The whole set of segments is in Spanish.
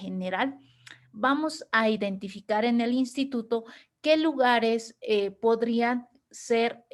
general, vamos a identificar en el instituto qué lugares podrían ser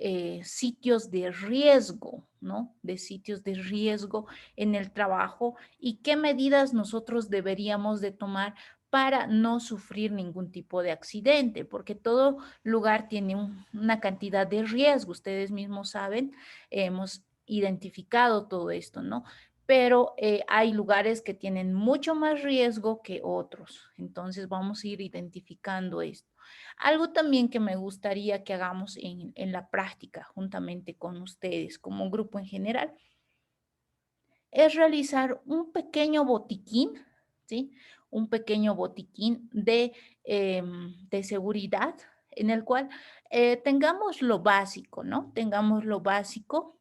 sitios de riesgo, ¿no? De sitios de riesgo en el trabajo y qué medidas nosotros deberíamos de tomar para no sufrir ningún tipo de accidente, porque todo lugar tiene una cantidad de riesgo. Ustedes mismos saben, hemos identificado todo esto, ¿no? Pero hay lugares que tienen mucho más riesgo que otros. Entonces vamos a ir identificando esto. Algo también que me gustaría que hagamos en la práctica, juntamente con ustedes, como grupo en general, es realizar un pequeño botiquín, ¿sí? Un pequeño botiquín de seguridad en el cual tengamos lo básico, ¿no? Tengamos lo básico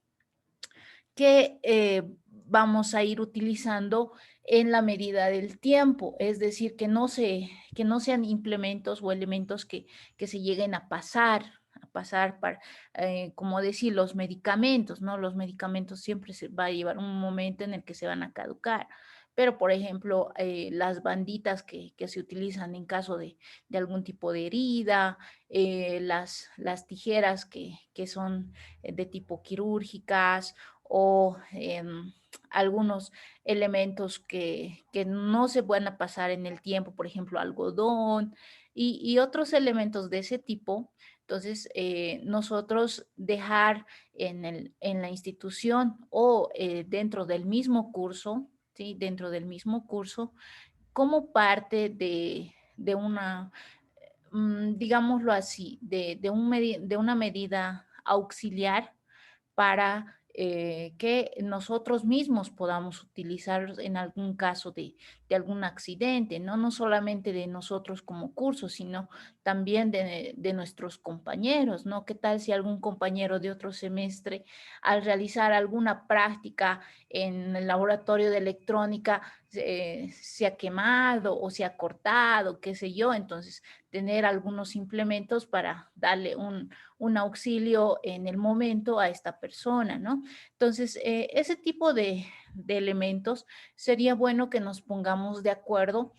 que vamos a ir utilizando en la medida del tiempo, es decir, que no sean implementos o elementos que se lleguen a pasar para, como decir, los medicamentos, ¿no? Los medicamentos siempre se va a llevar un momento en el que se van a caducar. Pero, por ejemplo, las banditas que se utilizan en caso de algún tipo de herida, las tijeras que son de tipo quirúrgicas, o algunos elementos que no se van a pasar en el tiempo, por ejemplo, algodón y otros elementos de ese tipo. Entonces, nosotros dejar en la institución o dentro del mismo curso, ¿sí? Dentro del mismo curso, como parte de una, digámoslo así, de una medida auxiliar para que nosotros mismos podamos utilizar en algún caso de algún accidente, ¿no? No solamente de nosotros como curso, sino también de nuestros compañeros, ¿no? ¿Qué tal si algún compañero de otro semestre, al realizar alguna práctica en el laboratorio de electrónica, se ha quemado o se ha cortado, qué sé yo? Entonces, tener algunos implementos para darle un auxilio en el momento a esta persona, ¿no? Entonces, ese tipo de elementos sería bueno que nos pongamos de acuerdo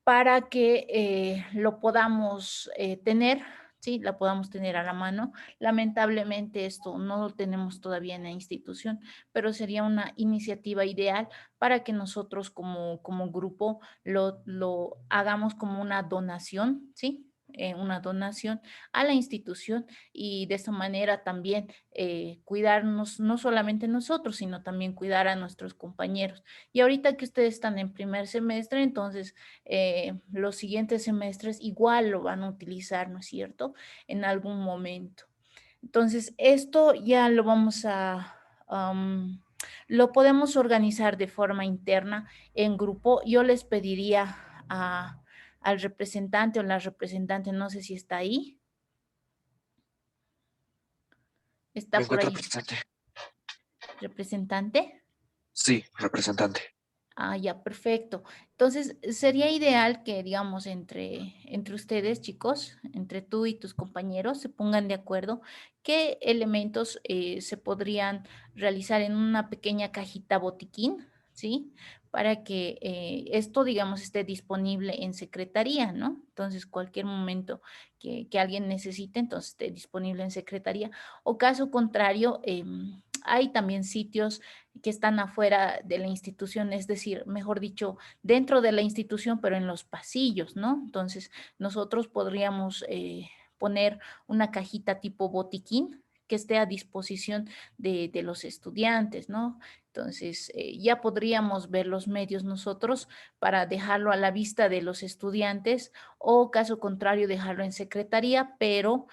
para que lo podamos tener, ¿sí? La podamos tener a la mano. Lamentablemente esto no lo tenemos todavía en la institución, pero sería una iniciativa ideal para que nosotros como grupo lo hagamos como una donación, ¿sí? Una donación a la institución y de esta manera también cuidarnos, no solamente nosotros, sino también cuidar a nuestros compañeros. Y ahorita que ustedes están en primer semestre, entonces los siguientes semestres igual lo van a utilizar, ¿no es cierto? En algún momento. Entonces, esto ya lo vamos lo podemos organizar de forma interna en grupo. Yo les pediría al representante o la representante, no sé si está ahí, Me está por encuentro ahí, presente. representante. Sí, representante. Ah, ya, perfecto. Entonces, sería ideal que, digamos, entre ustedes, chicos, entre tú y tus compañeros, se pongan de acuerdo qué elementos se podrían realizar en una pequeña cajita botiquín, ¿sí? Para que esto, digamos, esté disponible en secretaría, ¿no? Entonces, cualquier momento que alguien necesite, entonces esté disponible en secretaría. O caso contrario, hay también sitios que están afuera de la institución, es decir, mejor dicho, dentro de la institución, pero en los pasillos, ¿no? Entonces, nosotros podríamos poner una cajita tipo botiquín que esté a disposición de los estudiantes, ¿no? Entonces, ya podríamos ver los medios nosotros para dejarlo a la vista de los estudiantes o caso contrario, dejarlo en secretaría, pero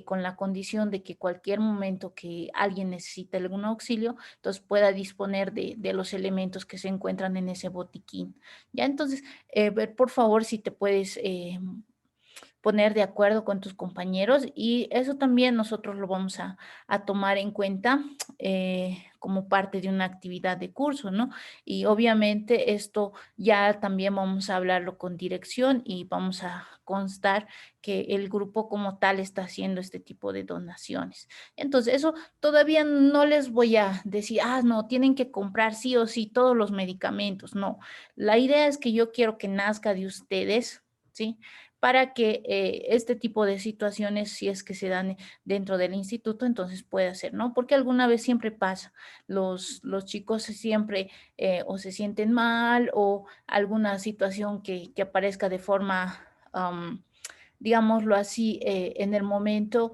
con la condición de que cualquier momento que alguien necesite algún auxilio, entonces pueda disponer de los elementos que se encuentran en ese botiquín. Ya, entonces, ver por favor si te puedes poner de acuerdo con tus compañeros y eso también nosotros lo vamos a tomar en cuenta como parte de una actividad de curso, ¿no? Y obviamente esto ya también vamos a hablarlo con dirección y vamos a constar que el grupo como tal está haciendo este tipo de donaciones. Entonces, eso todavía no les voy a decir, no, tienen que comprar sí o sí todos los medicamentos. No, la idea es que yo quiero que nazca de ustedes, ¿sí? Para que este tipo de situaciones, si es que se dan dentro del instituto, entonces puede ser, ¿no? Porque alguna vez siempre pasa, los chicos siempre o se sienten mal o alguna situación que aparezca de forma, digámoslo así, en el momento,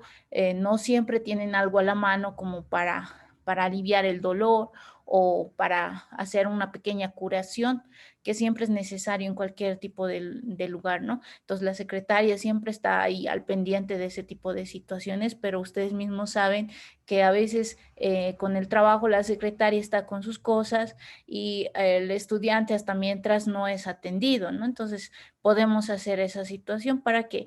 no siempre tienen algo a la mano como para aliviar el dolor o para hacer una pequeña curación, que siempre es necesario en cualquier tipo de lugar, ¿no? Entonces, la secretaria siempre está ahí al pendiente de ese tipo de situaciones, pero ustedes mismos saben que a veces con el trabajo la secretaria está con sus cosas y el estudiante hasta mientras no es atendido, ¿no? Entonces, podemos hacer esa situación para que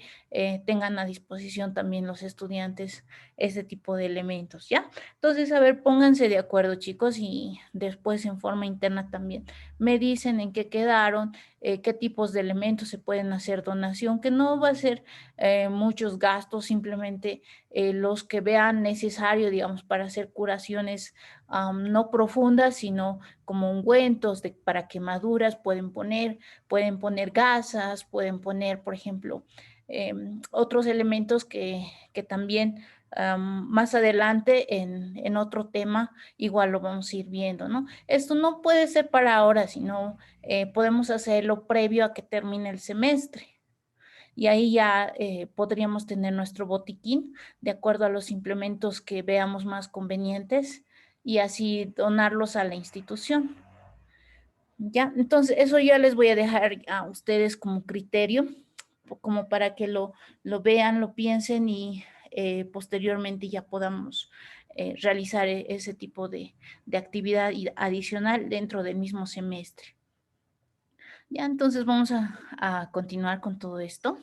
tengan a disposición también los estudiantes ese tipo de elementos, ¿ya? Entonces, a ver, pónganse de acuerdo, chicos, y después en forma interna también me dicen en qué quedaron, qué tipos de elementos se pueden hacer donación, que no va a ser muchos gastos, simplemente los que vean necesario, digamos, para hacer curaciones no profundas, sino como ungüentos para quemaduras, pueden poner gasas, pueden poner, por ejemplo, otros elementos que también más adelante en otro tema igual lo vamos a ir viendo, ¿no? Esto no puede ser para ahora, sino podemos hacerlo previo a que termine el semestre. Y ahí ya podríamos tener nuestro botiquín de acuerdo a los implementos que veamos más convenientes y así donarlos a la institución. ¿Ya? Entonces, eso ya les voy a dejar a ustedes como criterio, como para que lo vean, lo piensen y posteriormente ya podamos realizar ese tipo de actividad adicional dentro del mismo semestre. Ya, entonces vamos a continuar con todo esto.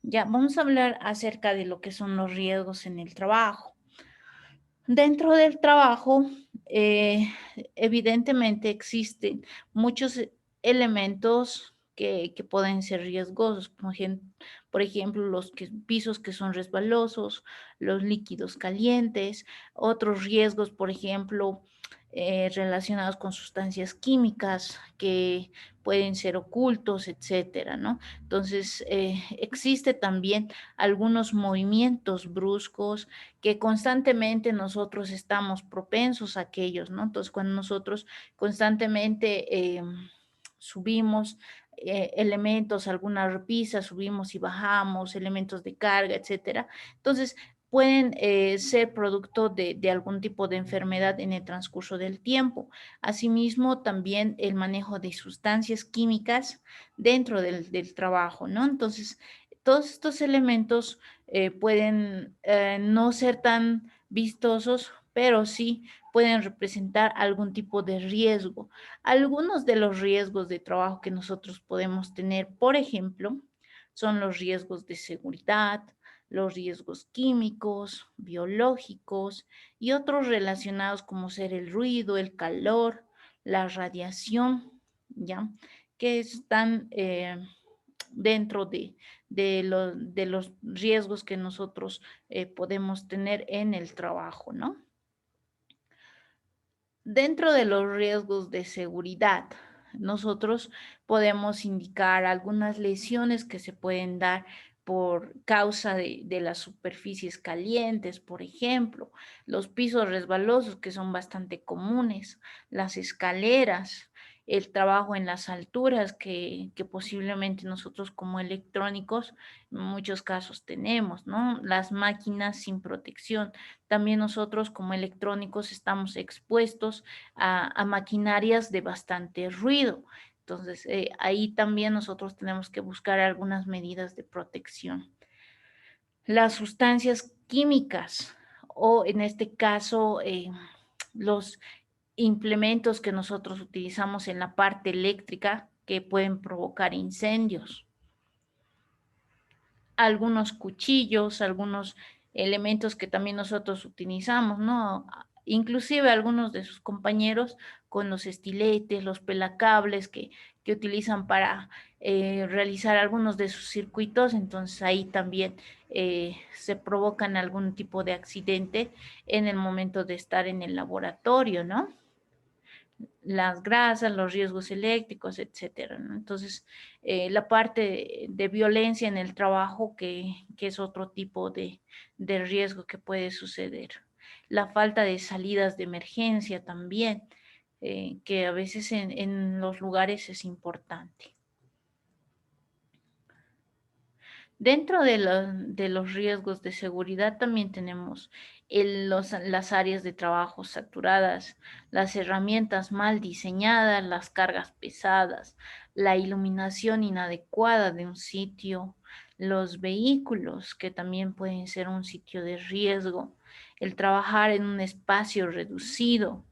Ya, vamos a hablar acerca de lo que son los riesgos en el trabajo. Dentro del trabajo, evidentemente existen muchos elementos que pueden ser riesgosos, por ejemplo, pisos que son resbalosos, los líquidos calientes, otros riesgos, por ejemplo, relacionados con sustancias químicas que pueden ser ocultos, etcétera, ¿no? Entonces, existe también algunos movimientos bruscos que constantemente nosotros estamos propensos a aquellos, ¿no? Entonces, cuando nosotros constantemente subimos elementos, alguna repisa, subimos y bajamos, elementos de carga, etcétera. Entonces, pueden ser producto de algún tipo de enfermedad en el transcurso del tiempo. Asimismo, también el manejo de sustancias químicas dentro del trabajo, ¿no? Entonces, todos estos elementos pueden no ser tan vistosos, pero sí pueden representar algún tipo de riesgo. Algunos de los riesgos de trabajo que nosotros podemos tener, por ejemplo, son los riesgos de seguridad, los riesgos químicos, biológicos y otros relacionados como ser el ruido, el calor, la radiación, ¿ya? Que están dentro de los riesgos que nosotros podemos tener en el trabajo, ¿no? Dentro de los riesgos de seguridad, nosotros podemos indicar algunas lesiones que se pueden dar por causa de las superficies calientes, por ejemplo, los pisos resbalosos que son bastante comunes, las escaleras, el trabajo en las alturas que posiblemente nosotros como electrónicos en muchos casos tenemos, ¿no? Las máquinas sin protección. También nosotros como electrónicos estamos expuestos a maquinarias de bastante ruido. Entonces, ahí también nosotros tenemos que buscar algunas medidas de protección. Las sustancias químicas o en este caso los implementos que nosotros utilizamos en la parte eléctrica que pueden provocar incendios. algunos cuchillos, algunos elementos que también nosotros utilizamos, ¿no? Inclusive algunos de sus compañeros con los estiletes, los pelacables que utilizan para realizar algunos de sus circuitos, entonces ahí también se provocan algún tipo de accidente en el momento de estar en el laboratorio, ¿no? Las grasas, los riesgos eléctricos, etcétera, ¿no? Entonces, la parte de violencia en el trabajo, que es otro tipo de riesgo que puede suceder. La falta de salidas de emergencia también, que a veces en los lugares es importante. Dentro de los riesgos de seguridad también tenemos las áreas de trabajo saturadas, las herramientas mal diseñadas, las cargas pesadas, la iluminación inadecuada de un sitio, los vehículos que también pueden ser un sitio de riesgo, el trabajar en un espacio reducido,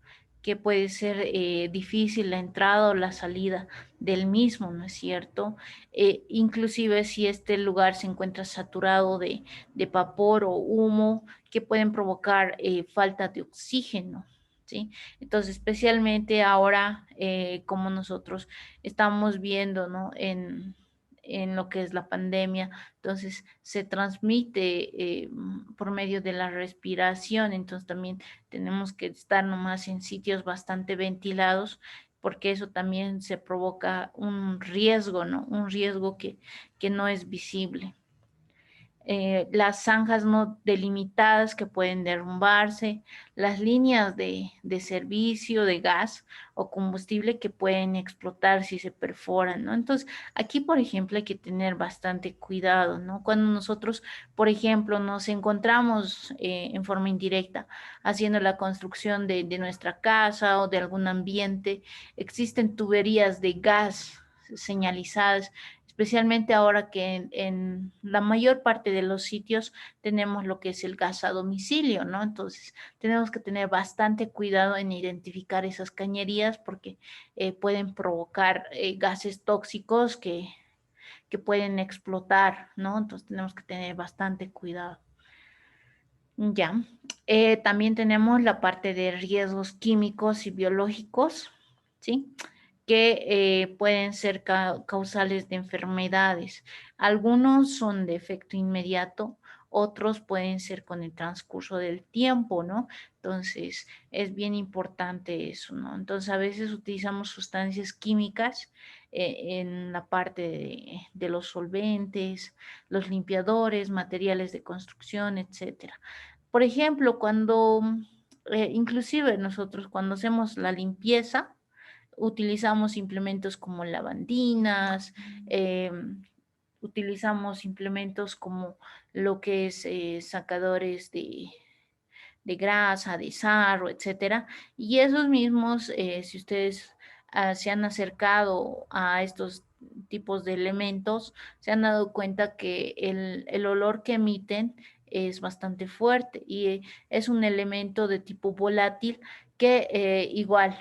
que puede ser difícil la entrada o la salida del mismo, ¿no es cierto? Inclusive si este lugar se encuentra saturado de vapor o humo que pueden provocar falta de oxígeno, ¿sí? Entonces, especialmente ahora, como nosotros estamos viendo, ¿no? En lo que es la pandemia, entonces se transmite por medio de la respiración, entonces también tenemos que estar nomás en sitios bastante ventilados porque eso también se provoca un riesgo, ¿no? Un riesgo que no es visible. Las zanjas no delimitadas que pueden derrumbarse, las líneas de servicio de gas o combustible que pueden explotar si se perforan, ¿no? Entonces, aquí, por ejemplo, hay que tener bastante cuidado, ¿no? Cuando nosotros, por ejemplo, nos encontramos en forma indirecta haciendo la construcción de nuestra casa o de algún ambiente, existen tuberías de gas señalizadas, especialmente ahora que en la mayor parte de los sitios tenemos lo que es el gas a domicilio, ¿no? Entonces, tenemos que tener bastante cuidado en identificar esas cañerías porque pueden provocar gases tóxicos que pueden explotar, ¿no? Entonces, tenemos que tener bastante cuidado. Ya. También tenemos la parte de riesgos químicos y biológicos, ¿sí? Que pueden ser causales de enfermedades. Algunos son de efecto inmediato, otros pueden ser con el transcurso del tiempo, ¿no? Entonces, es bien importante eso, ¿no? Entonces, a veces utilizamos sustancias químicas en la parte de los solventes, los limpiadores, materiales de construcción, etcétera. Por ejemplo, inclusive nosotros cuando hacemos la limpieza, utilizamos implementos como lavandinas, utilizamos implementos como lo que es sacadores de grasa, de sarro, etcétera. Y esos mismos, si ustedes se han acercado a estos tipos de elementos, se han dado cuenta que el olor que emiten es bastante fuerte y es un elemento de tipo volátil que igual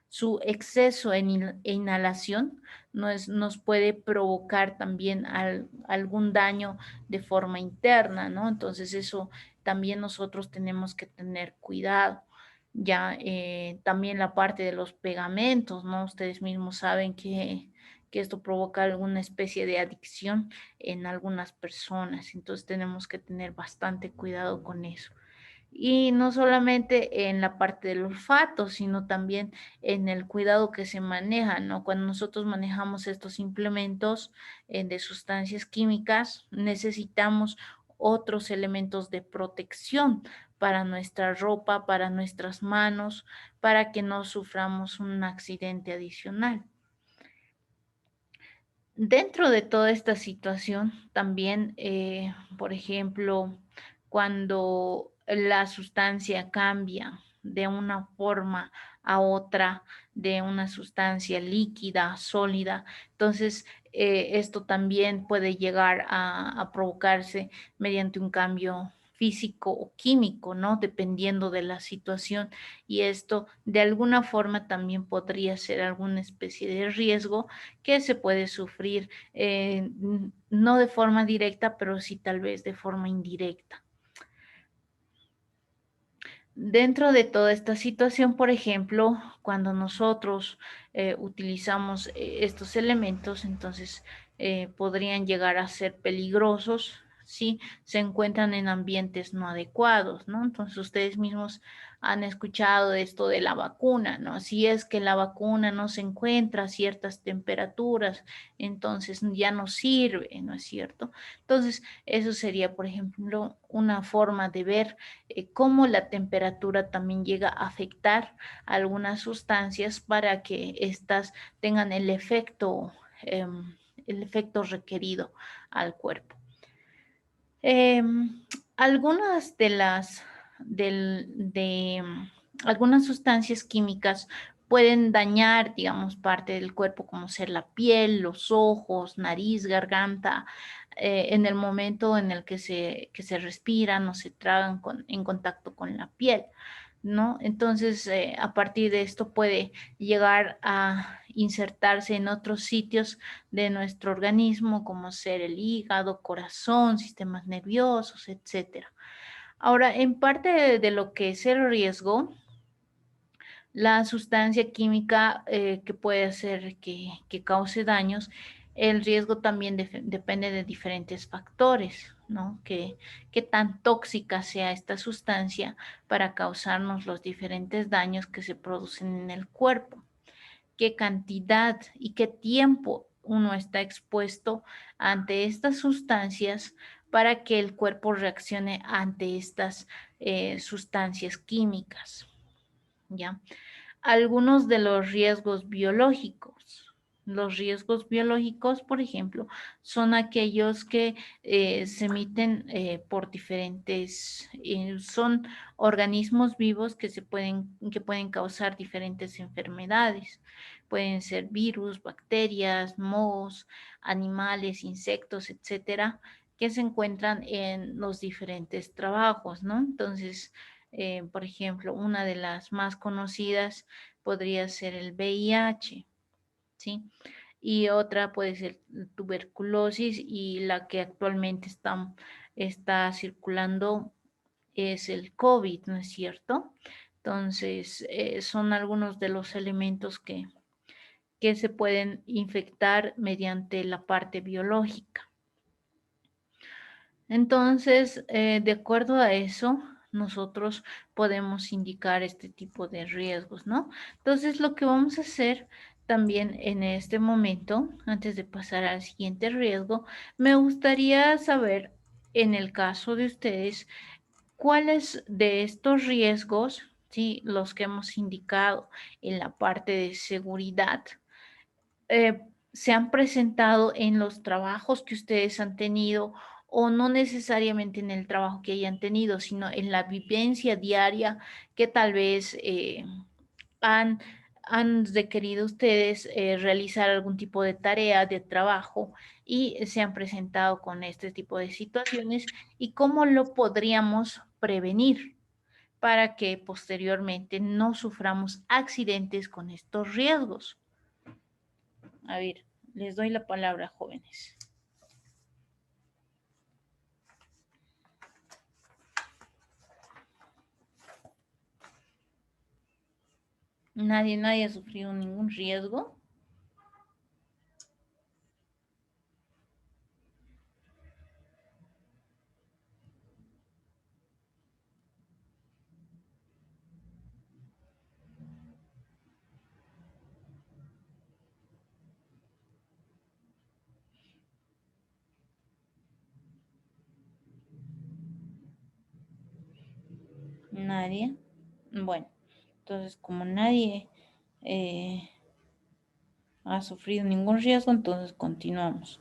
su exceso en inhalación nos puede provocar también algún daño de forma interna, ¿no? Entonces eso también nosotros tenemos que tener cuidado. Ya también la parte de los pegamentos, ¿no? Ustedes mismos saben que esto provoca alguna especie de adicción en algunas personas, entonces tenemos que tener bastante cuidado con eso. Y no solamente en la parte del olfato, sino también en el cuidado que se maneja, ¿no? Cuando nosotros manejamos estos implementos de sustancias químicas, necesitamos otros elementos de protección para nuestra ropa, para nuestras manos, para que no suframos un accidente adicional. Dentro de toda esta situación, también, por ejemplo, cuando la sustancia cambia de una forma a otra, de una sustancia líquida, sólida, entonces esto también puede llegar a provocarse mediante un cambio físico o químico, ¿no? Dependiendo de la situación. Y esto de alguna forma también podría ser alguna especie de riesgo que se puede sufrir, no de forma directa, pero sí tal vez de forma indirecta. Dentro de toda esta situación, por ejemplo, cuando nosotros utilizamos estos elementos, entonces podrían llegar a ser peligrosos si se encuentran en ambientes no adecuados, ¿no? Entonces ustedes mismos han escuchado de esto de la vacuna, ¿no? Si es que la vacuna no se encuentra a ciertas temperaturas, entonces ya no sirve, ¿no es cierto? Entonces, eso sería, por ejemplo, una forma de ver cómo la temperatura también llega a afectar algunas sustancias para que éstas tengan el efecto requerido al cuerpo. Algunas de algunas sustancias químicas pueden dañar, digamos, parte del cuerpo, como ser la piel, los ojos, nariz, garganta, en el momento en el que se respiran o se tragan en contacto con la piel, ¿no? Entonces, a partir de esto puede llegar a insertarse en otros sitios de nuestro organismo, como ser el hígado, corazón, sistemas nerviosos, etcétera. Ahora, en parte de lo que es el riesgo, la sustancia química que puede hacer que cause daños, el riesgo también depende de diferentes factores, ¿no? Qué tan tóxica sea esta sustancia para causarnos los diferentes daños que se producen en el cuerpo, qué cantidad y qué tiempo uno está expuesto ante estas sustancias para que el cuerpo reaccione ante estas sustancias químicas, ¿ya? Algunos de los riesgos biológicos. Los riesgos biológicos, por ejemplo, son aquellos que se emiten por diferentes, son organismos vivos que pueden causar diferentes enfermedades. Pueden ser virus, bacterias, mohos, animales, insectos, etcétera, que se encuentran en los diferentes trabajos, ¿no? Entonces, por ejemplo, una de las más conocidas podría ser el VIH, ¿sí? Y otra puede ser tuberculosis y la que actualmente está circulando es el COVID, ¿no es cierto? Entonces, son algunos de los elementos que se pueden infectar mediante la parte biológica. Entonces, de acuerdo a eso, nosotros podemos indicar este tipo de riesgos, ¿no? Entonces, lo que vamos a hacer también en este momento, antes de pasar al siguiente riesgo, me gustaría saber, en el caso de ustedes, cuáles de estos riesgos, ¿sí? Los que hemos indicado en la parte de seguridad, se han presentado en los trabajos que ustedes han tenido o no necesariamente en el trabajo que hayan tenido, sino en la vivencia diaria que tal vez han, han requerido ustedes realizar algún tipo de tarea, de trabajo y se han presentado con este tipo de situaciones y cómo lo podríamos prevenir para que posteriormente no suframos accidentes con estos riesgos. A ver, les doy la palabra, jóvenes. Nadie ha sufrido ningún riesgo. Nadie. Bueno, entonces como nadie ha sufrido ningún riesgo, entonces continuamos.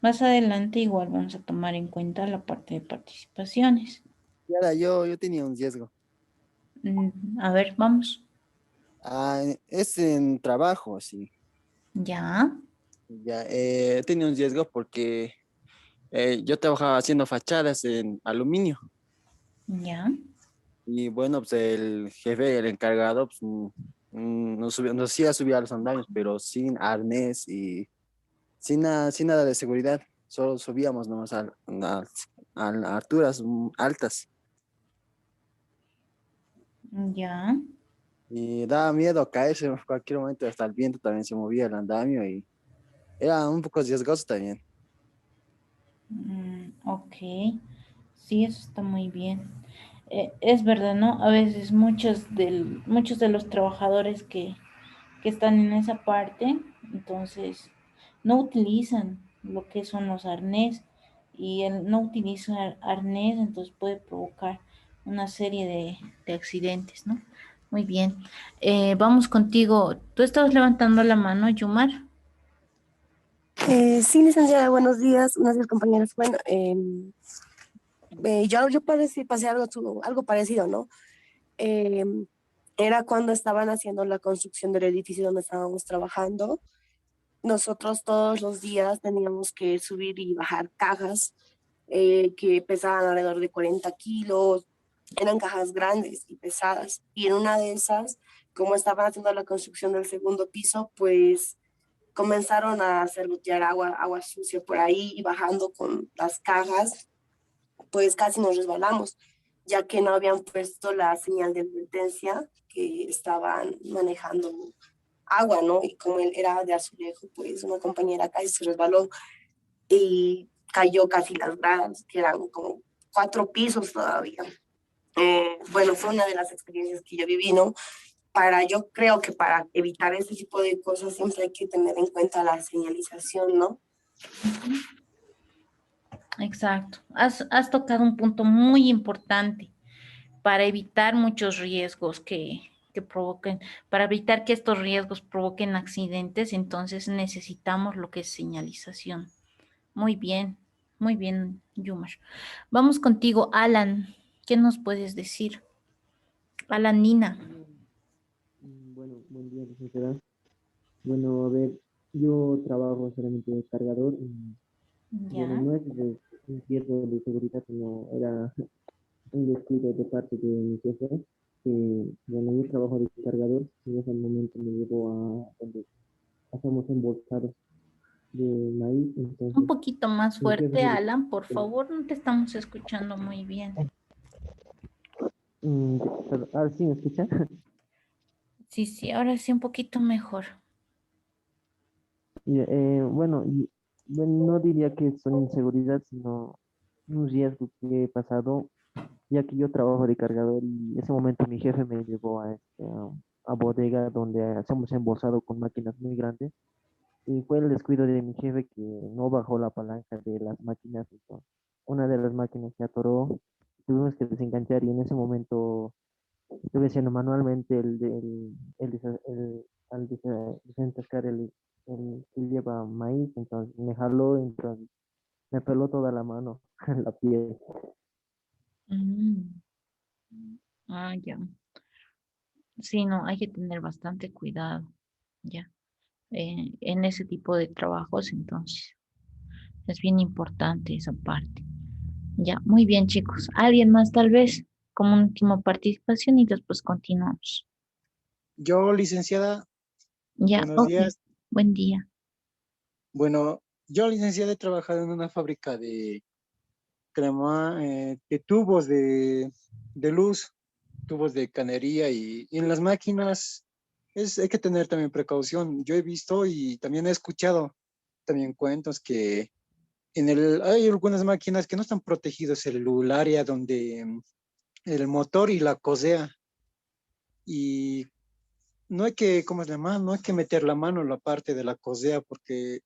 Más adelante igual vamos a tomar en cuenta la parte de participaciones. Yara, yo tenía un riesgo. A ver, vamos. Es en trabajo, sí. Ya, Ya, tenía un riesgo porque yo trabajaba haciendo fachadas en aluminio. Ya. Y bueno, pues el jefe, el encargado, pues, nos hacía subir a los andamios, pero sin arnés y sin nada de seguridad. Solo subíamos nomás a alturas altas. Ya. Y daba miedo caerse en cualquier momento, hasta el viento también se movía el andamio y era un poco riesgoso también. Ok. Sí, eso está muy bien. Es verdad, ¿no? A veces muchos de los trabajadores que están en esa parte, entonces no utilizan lo que son los arnés y el no utilizar arnés, entonces puede provocar una serie de accidentes, ¿no? Muy bien. Vamos contigo. Tú estabas levantando la mano, Yumar. Sí, licenciada, buenos días compañeros. Bueno, pasé algo parecido, ¿no? Em, Era cuando estaban haciendo la construcción del edificio donde estábamos trabajando. Nosotros todos los días teníamos que subir y bajar cajas que pesaban alrededor de 40 kilos. Eran cajas grandes y pesadas. Y en una de esas, como estaban haciendo la construcción del segundo piso, pues comenzaron a hacer gotear agua sucia por ahí y bajando con las cajas, pues casi nos resbalamos, ya que no habían puesto la señal de advertencia que estaban manejando agua, ¿no? Y como él era de azulejo, pues una compañera casi se resbaló y cayó casi las gradas, que eran como 4 pisos todavía. Bueno, fue una de las experiencias que yo viví, ¿no? Yo creo que para evitar ese tipo de cosas siempre hay que tener en cuenta la señalización, ¿no? Exacto. Has tocado un punto muy importante para evitar muchos riesgos que provoquen, para evitar que estos riesgos provoquen accidentes, entonces necesitamos lo que es señalización. Muy bien, Yumar. Vamos contigo, Alan. ¿Qué nos puedes decir? Alan Nina. Bueno, buen día, licenciada. Bueno, a ver, yo trabajo solamente de cargador y bueno, Ya. no es un riesgo de seguridad, sino era un descuido de parte de mi jefe, que bueno, yo trabajo de cargador y en ese momento me llevó a donde hacemos embolsados de maíz, Un entonces poquito más mi jefe fuerte, me dijo, Alan, por favor, no te estamos escuchando muy bien. mm, ¿sí me escucha? Sí, sí, ahora sí un poquito mejor. Bueno, no diría que son inseguridad, sino un riesgo que he pasado, ya que yo trabajo de cargador y en ese momento mi jefe me llevó a bodega donde hacemos embolsado con máquinas muy grandes y fue el descuido de mi jefe que no bajó la palanca de las máquinas. Entonces, una de las máquinas se atoró, tuvimos que desenganchar y en ese momento estuve haciendo manualmente desentascar el que lleva maíz, entonces me jaló, entonces me peló toda la mano, la piel. Mm. Ah, ya. Sí, no, hay que tener bastante cuidado, ya, en ese tipo de trabajos, entonces, es bien importante esa parte. Ya, muy bien, chicos. ¿Alguien más tal vez como última participación y después continuamos? Yo, licenciada, Ya, buenos ok. días. Buen día. Bueno, yo, licenciada, he trabajado en una fábrica de crema, de tubos de luz, tubos de canería y en las máquinas hay que tener también precaución. Yo he visto y también he escuchado también cuentos que hay algunas máquinas que no están protegidos el área donde el motor y la cosea y no hay que, ¿cómo se llama? No hay que meter la mano en la parte de la cosea porque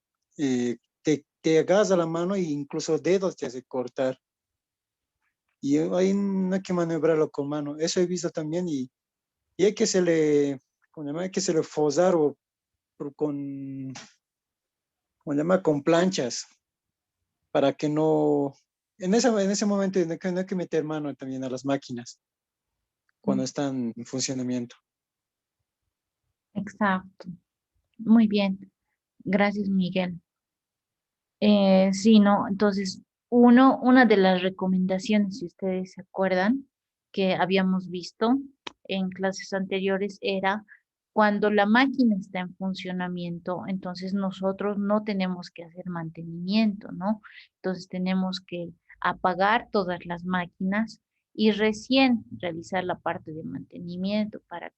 te agarra la mano e incluso dedos te hace cortar. Y ahí no hay que maniobrarlo con mano. Eso he visto también y hay que se le, ¿cómo se llama? Hay que se le fosar con, ¿cómo se llama? Con planchas para que no, en ese momento no hay que meter mano también a las máquinas cuando están en funcionamiento. Exacto. Muy bien. Gracias, Miguel. Sí, no, entonces Una de las recomendaciones, si ustedes se acuerdan, que habíamos visto en clases anteriores era cuando la máquina está en funcionamiento, entonces nosotros no tenemos que hacer mantenimiento, ¿no? Entonces tenemos que apagar todas las máquinas y recién realizar la parte de mantenimiento para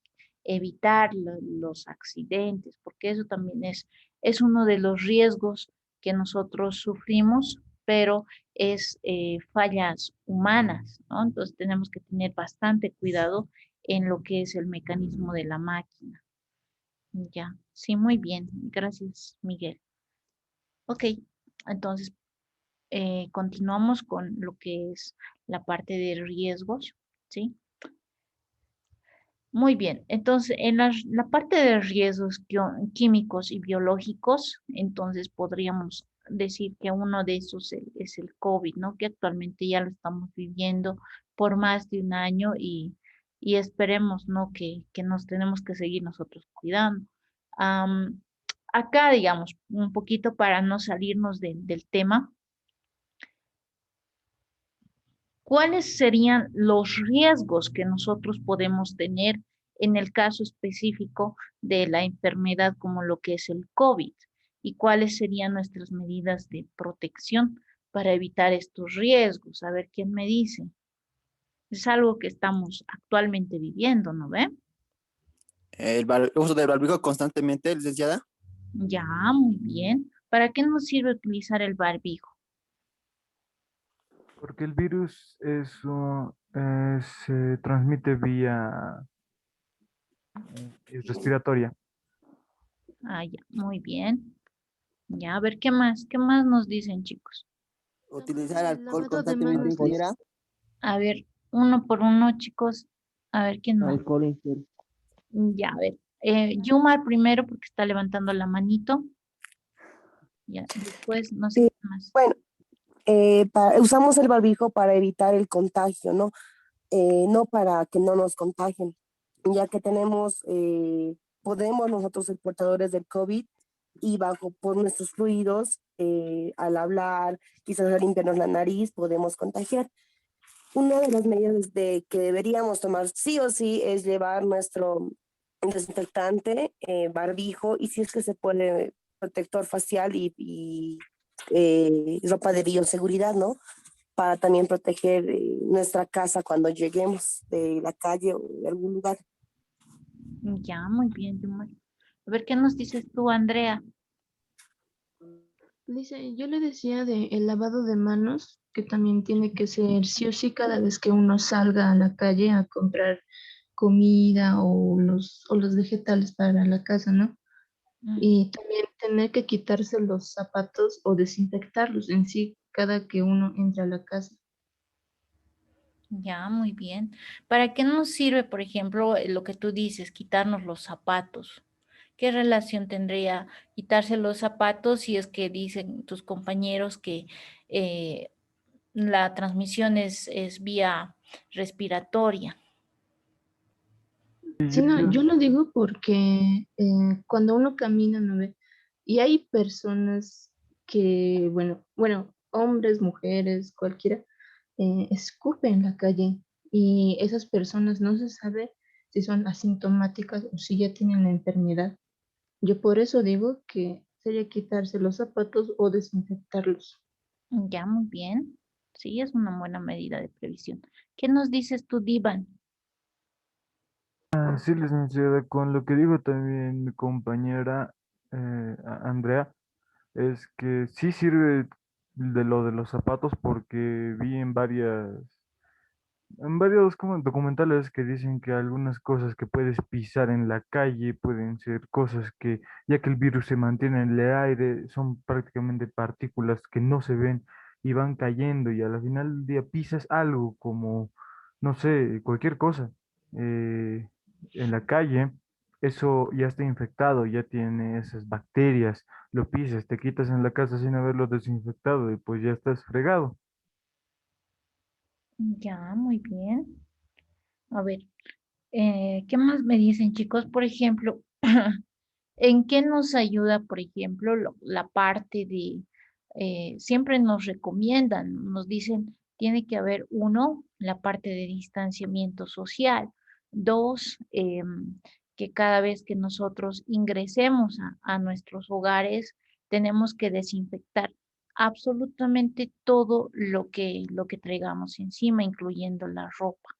evitar los accidentes, porque eso también es uno de los riesgos que nosotros sufrimos, pero es fallas humanas, ¿no? Entonces tenemos que tener bastante cuidado en lo que es el mecanismo de la máquina. Ya, sí, muy bien. Gracias, Miguel. Ok, entonces continuamos con lo que es la parte de riesgos, ¿sí? Muy bien, entonces en la parte de riesgos químicos y biológicos, entonces podríamos decir que uno de esos es el COVID, ¿no? Que actualmente ya lo estamos viviendo por más de un año y esperemos, ¿no? Que nos tenemos que seguir nosotros cuidando. Am, Acá, digamos, un poquito para no salirnos del tema, ¿cuáles serían los riesgos que nosotros podemos tener en el caso específico de la enfermedad como lo que es el COVID? ¿Y cuáles serían nuestras medidas de protección para evitar estos riesgos? A ver quién me dice. Es algo que estamos actualmente viviendo, ¿no ve? Uso del barbijo constantemente, licenciada. Ya, muy bien. ¿Para qué nos sirve utilizar el barbijo? Porque el virus se transmite vía respiratoria. Ah, ya, muy bien. Ya, a ver qué más nos dicen, chicos. Utilizar El alcohol lavado de constantemente, manos, ingeniera. A ver, uno por uno, chicos. A ver quién más. Alcohol en gel. Ya, a ver. Yuma primero porque está levantando la manito. Ya, después no sé Sí, qué más. bueno, usamos el barbijo para evitar el contagio, ¿no? No para que no nos contagien, ya que podemos nosotros ser portadores del COVID y bajo por nuestros fluidos, al hablar, quizás al limpiarnos la nariz, podemos contagiar. Una de las medidas que deberíamos tomar sí o sí es llevar nuestro desinfectante, barbijo y si es que se puede, protector facial y ropa de bioseguridad, ¿no? Para también proteger nuestra casa cuando lleguemos de la calle o de algún lugar. Ya, muy bien, Yuma. A ver qué nos dices tú, Andrea. dice, yo le decía de el lavado de manos, que también tiene que ser sí o sí cada vez que uno salga a la calle a comprar comida o los vegetales para la casa, ¿no? Y también tener que quitarse los zapatos o desinfectarlos en sí cada que uno entra a la casa. Ya, muy bien. ¿Para qué nos sirve, por ejemplo, lo que tú dices, quitarnos los zapatos? ¿Qué relación tendría quitarse los zapatos si es que dicen tus compañeros que eh, la transmisión es vía respiratoria? Y Sí, no, yo lo digo porque cuando uno camina, ¿no ve? Y hay personas que, bueno, hombres, mujeres, cualquiera, escupe en la calle y esas personas no se sabe si son asintomáticas o si ya tienen la enfermedad. Yo por eso digo que sería quitarse los zapatos o desinfectarlos. Ya, muy bien. Sí, es una buena medida de previsión. ¿Qué nos dices tú, Divan? sí, licenciada, con lo que dijo también mi compañera Andrea, es que sí sirve de lo de los zapatos porque vi en varios como documentales que dicen que algunas cosas que puedes pisar en la calle pueden ser cosas que, ya que el virus se mantiene en el aire, son prácticamente partículas que no se ven y van cayendo y al final del día pisas algo como, no sé, cualquier cosa eh, en la calle, eso ya está infectado, ya tiene esas bacterias, lo pisas, te quitas en la casa sin haberlo desinfectado y pues ya estás fregado. Ya, muy bien. A ver, ¿qué más me dicen, chicos? Por ejemplo, ¿en qué nos ayuda, por ejemplo, la parte siempre nos recomiendan, nos dicen, tiene que haber uno, la parte de distanciamiento social, dos, que cada vez que nosotros ingresemos a nuestros hogares, tenemos que desinfectar absolutamente todo lo que traigamos encima, incluyendo la ropa.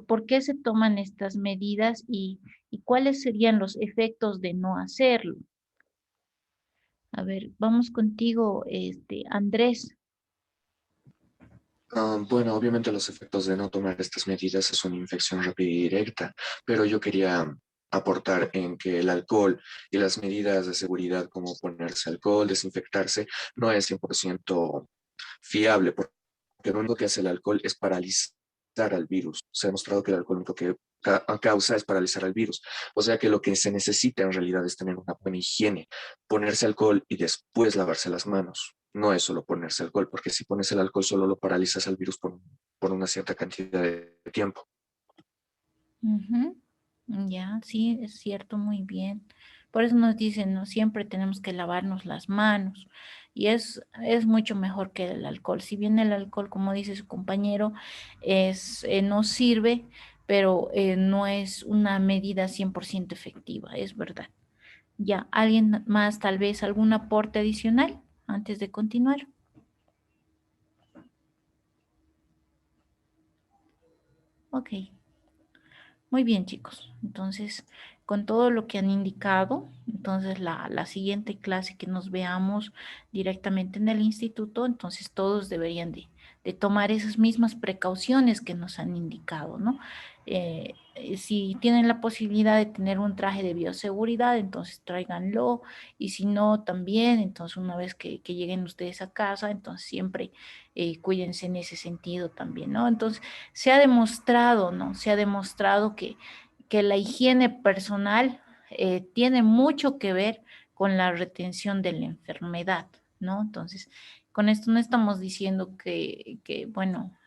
¿Por qué se toman estas medidas y cuáles serían los efectos de no hacerlo? A ver, vamos contigo, Andrés. Bueno, obviamente los efectos de no tomar estas medidas es una infección rápida y directa, pero yo quería aportar en que el alcohol y las medidas de seguridad como ponerse alcohol, desinfectarse, no es 100% fiable, porque lo único que hace el alcohol es paralizar al virus. Se ha demostrado que el alcohol lo único que causa es paralizar al virus. O sea que lo que se necesita en realidad es tener una buena higiene, ponerse alcohol y después lavarse las manos. No es solo ponerse alcohol, porque si pones el alcohol solo lo paralizas al virus por una cierta cantidad de tiempo. Ujú. Ya, sí, es cierto, muy bien. Por eso nos dicen, no siempre tenemos que lavarnos las manos y es mucho mejor que el alcohol. Si bien el alcohol, como dice su compañero, no sirve, pero no es una medida 100% efectiva, es verdad. Ya, ¿alguien más, tal vez algún aporte adicional antes de continuar? Ok. Muy bien, chicos. Entonces, con todo lo que han indicado, entonces la siguiente clase que nos veamos directamente en el instituto, entonces todos deberían de tomar esas mismas precauciones que nos han indicado, ¿no? Si tienen la posibilidad de tener un traje de bioseguridad, entonces tráiganlo, y si no, también, entonces una vez que lleguen ustedes a casa, entonces siempre cuídense en ese sentido también, ¿no? Entonces, se ha demostrado, ¿no? Se ha demostrado que la higiene personal tiene mucho que ver con la retención de la enfermedad, ¿no? Entonces, con esto no estamos diciendo bueno,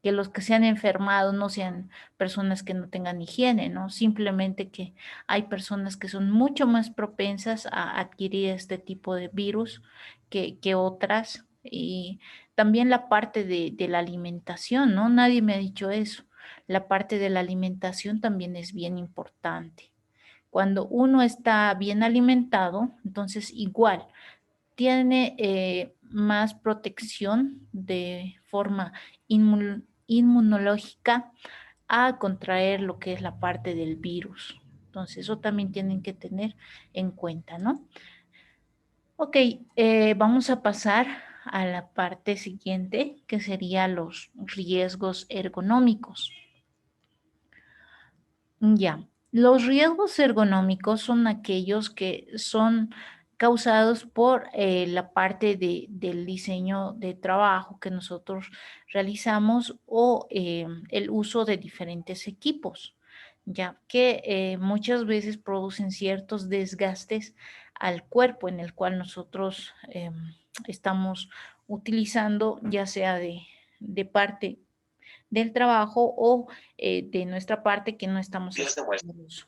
que los que se han enfermado no sean personas que no tengan higiene, ¿no? Simplemente que hay personas que son mucho más propensas a adquirir este tipo de virus que otras. Y también la parte de la alimentación, ¿no? Nadie me ha dicho eso. La parte de la alimentación también es bien importante. Cuando uno está bien alimentado, entonces igual tiene más protección de forma inmunológica a contraer lo que es la parte del virus. Entonces, eso también tienen que tener en cuenta, ¿no? Ok, vamos a pasar a la parte siguiente, que sería los riesgos ergonómicos. Ya, los riesgos ergonómicos son aquellos que son causados por la parte del diseño de trabajo que nosotros realizamos o el uso de diferentes equipos, ya que muchas veces producen ciertos desgastes al cuerpo en el cual nosotros estamos utilizando, ya sea de parte del trabajo o de nuestra parte que no estamos haciendo uso.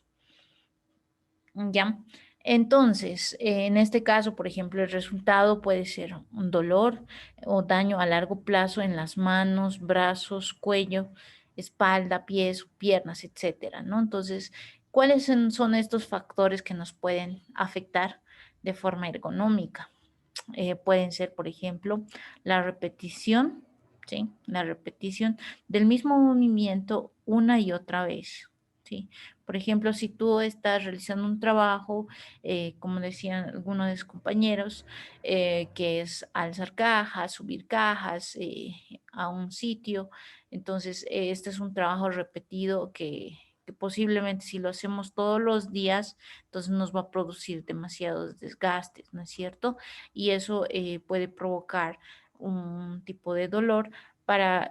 ¿Ya? Entonces, en este caso, por ejemplo, el resultado puede ser un dolor o daño a largo plazo en las manos, brazos, cuello, espalda, pies, piernas, etcétera, ¿no? Entonces, ¿cuáles son estos factores que nos pueden afectar de forma ergonómica? Pueden ser, por ejemplo, la repetición, ¿sí? La repetición del mismo movimiento una y otra vez, ¿sí? Por ejemplo, si tú estás realizando un trabajo, como decían algunos de sus compañeros, que es alzar cajas, subir cajas a un sitio, entonces este es un trabajo repetido que posiblemente si lo hacemos todos los días, entonces nos va a producir demasiados desgastes, ¿no es cierto? Y eso puede provocar un tipo de dolor para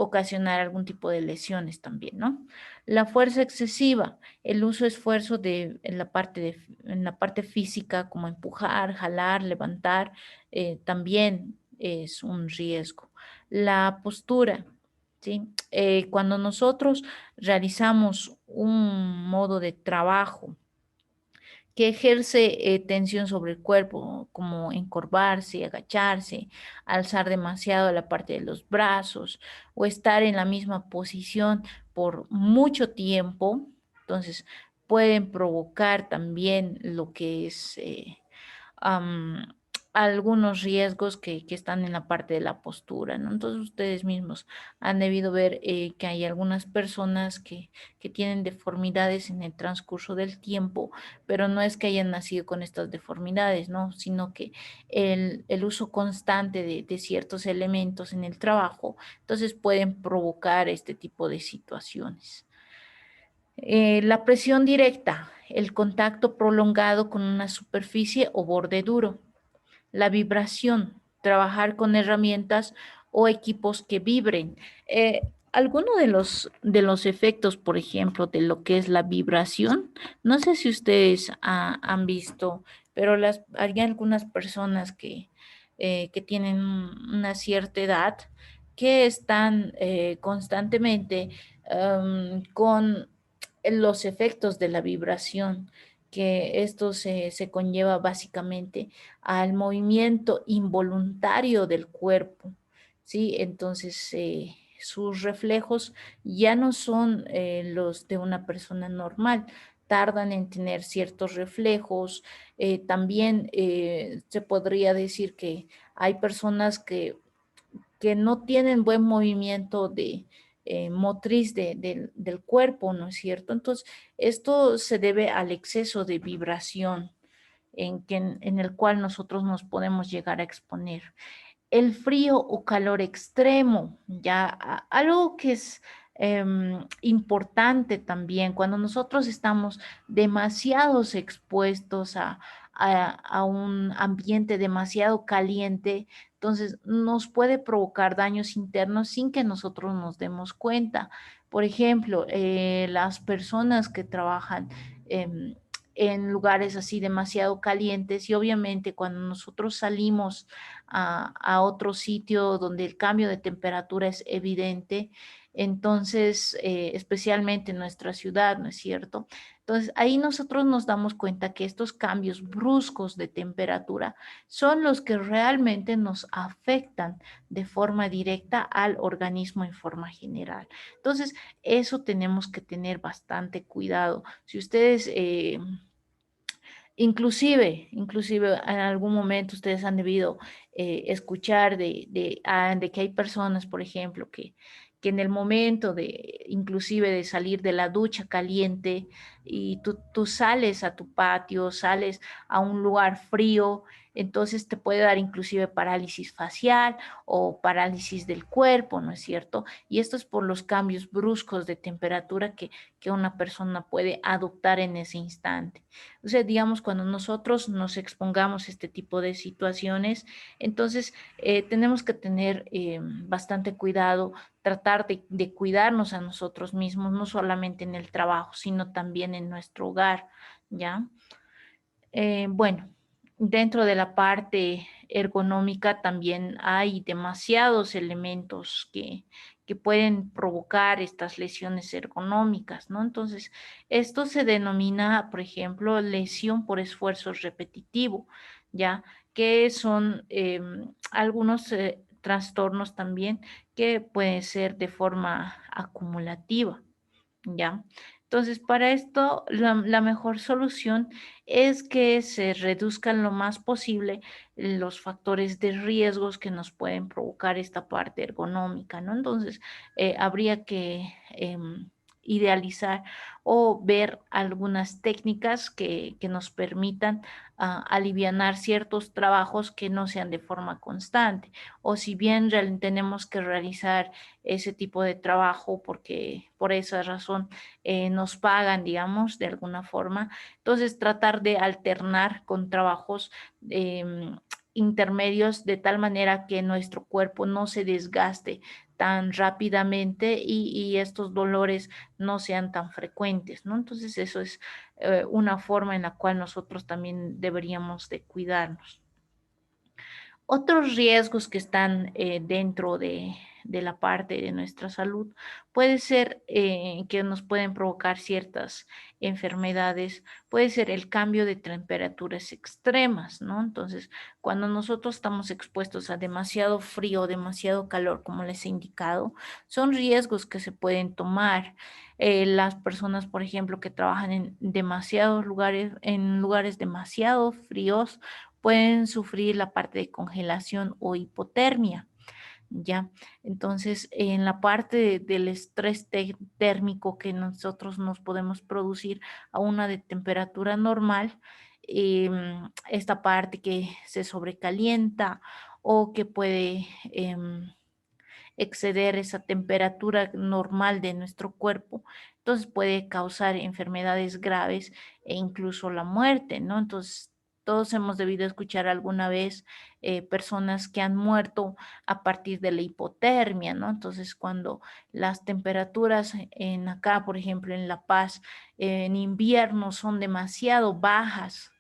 ocasionar algún tipo de lesiones también, ¿no? La fuerza excesiva, el uso de esfuerzo en la parte física, como empujar, jalar, levantar, también es un riesgo. La postura, ¿sí? Cuando nosotros realizamos un modo de trabajo que ejerce tensión sobre el cuerpo, como encorvarse, agacharse, alzar demasiado la parte de los brazos o estar en la misma posición por mucho tiempo. Entonces, pueden provocar también lo que es am, algunos riesgos que están en la parte de la postura, ¿no? Entonces ustedes mismos han debido ver que hay algunas personas que tienen deformidades en el transcurso del tiempo, pero no es que hayan nacido con estas deformidades, ¿no? Sino que el uso constante de ciertos elementos en el trabajo, entonces pueden provocar este tipo de situaciones. La presión directa, el contacto prolongado con una superficie o borde duro. La vibración, trabajar con herramientas o equipos que vibren. Alguno de los efectos, por ejemplo, de lo que es la vibración, no sé si ustedes han visto, pero hay algunas personas que tienen una cierta edad que están constantemente con los efectos de la vibración, que esto se conlleva básicamente al movimiento involuntario del cuerpo, ¿sí? Entonces, sus reflejos ya no son los de una persona normal, tardan en tener ciertos reflejos. También se podría decir que hay personas que no tienen buen movimiento motriz del cuerpo, ¿no es cierto? Entonces, esto se debe al exceso de vibración en el cual nosotros nos podemos llegar a exponer. El frío o calor extremo, ya algo que es importante también, cuando nosotros estamos demasiados expuestos a un ambiente demasiado caliente, entonces nos puede provocar daños internos sin que nosotros nos demos cuenta. Por ejemplo, las personas que trabajan em, en lugares así demasiado calientes y obviamente cuando nosotros salimos a otro sitio donde el cambio de temperatura es evidente, entonces, especialmente en nuestra ciudad, ¿no es cierto? Entonces, ahí nosotros nos damos cuenta que estos cambios bruscos de temperatura son los que realmente nos afectan de forma directa al organismo en forma general. Entonces, eso tenemos que tener bastante cuidado. Si ustedes inclusive en algún momento ustedes han debido escuchar de que hay personas, por ejemplo, que en el momento inclusive de salir de la ducha caliente y tú sales a tu patio, sales a un lugar frío, entonces te puede dar inclusive parálisis facial o parálisis del cuerpo, ¿no es cierto? Y esto es por los cambios bruscos de temperatura que una persona puede adoptar en ese instante. O sea, digamos, cuando nosotros nos expongamos a este tipo de situaciones, entonces tenemos que tener bastante cuidado, tratar de cuidarnos a nosotros mismos, no solamente en el trabajo, sino también en nuestro hogar, ¿ya? Bueno, dentro de la parte ergonómica también hay demasiados elementos que pueden provocar estas lesiones ergonómicas, ¿no? Entonces, esto se denomina, por ejemplo, lesión por esfuerzo repetitivo, ¿ya? Que son algunos trastornos también que pueden ser de forma acumulativa. ¿Ya? Entonces, para esto, la mejor solución es que se reduzcan lo más posible los factores de riesgos que nos pueden provocar esta parte ergonómica, ¿no? Entonces, habría que idealizar o ver algunas técnicas que nos permitan alivianar ciertos trabajos que no sean de forma constante. O si bien tenemos que realizar ese tipo de trabajo porque por esa razón nos pagan, digamos, de alguna forma. Entonces, tratar de alternar con trabajos intermedios de tal manera que nuestro cuerpo no se desgaste tan rápidamente y estos dolores no sean tan frecuentes, ¿no? Entonces, eso es una forma en la cual nosotros también deberíamos de cuidarnos. Otros riesgos que están dentro de la parte de nuestra salud, puede ser que nos pueden provocar ciertas enfermedades, puede ser el cambio de temperaturas extremas, ¿no? Entonces, cuando nosotros estamos expuestos a demasiado frío, demasiado calor, como les he indicado, son riesgos que se pueden tomar. Las personas, por ejemplo, que trabajan en demasiados lugares, en lugares demasiado fríos, pueden sufrir la parte de congelación o hipotermia. ¿Ya? Entonces, en la parte del estrés térmico que nosotros nos podemos producir a una de temperatura normal, esta parte que se sobrecalienta o que puede exceder esa temperatura normal de nuestro cuerpo, entonces puede causar enfermedades graves e incluso la muerte, ¿no? Entonces, todos hemos debido escuchar alguna vez personas que han muerto a partir de la hipotermia, ¿no? Entonces, cuando las temperaturas en acá, por ejemplo, en La Paz, en invierno son demasiado bajas,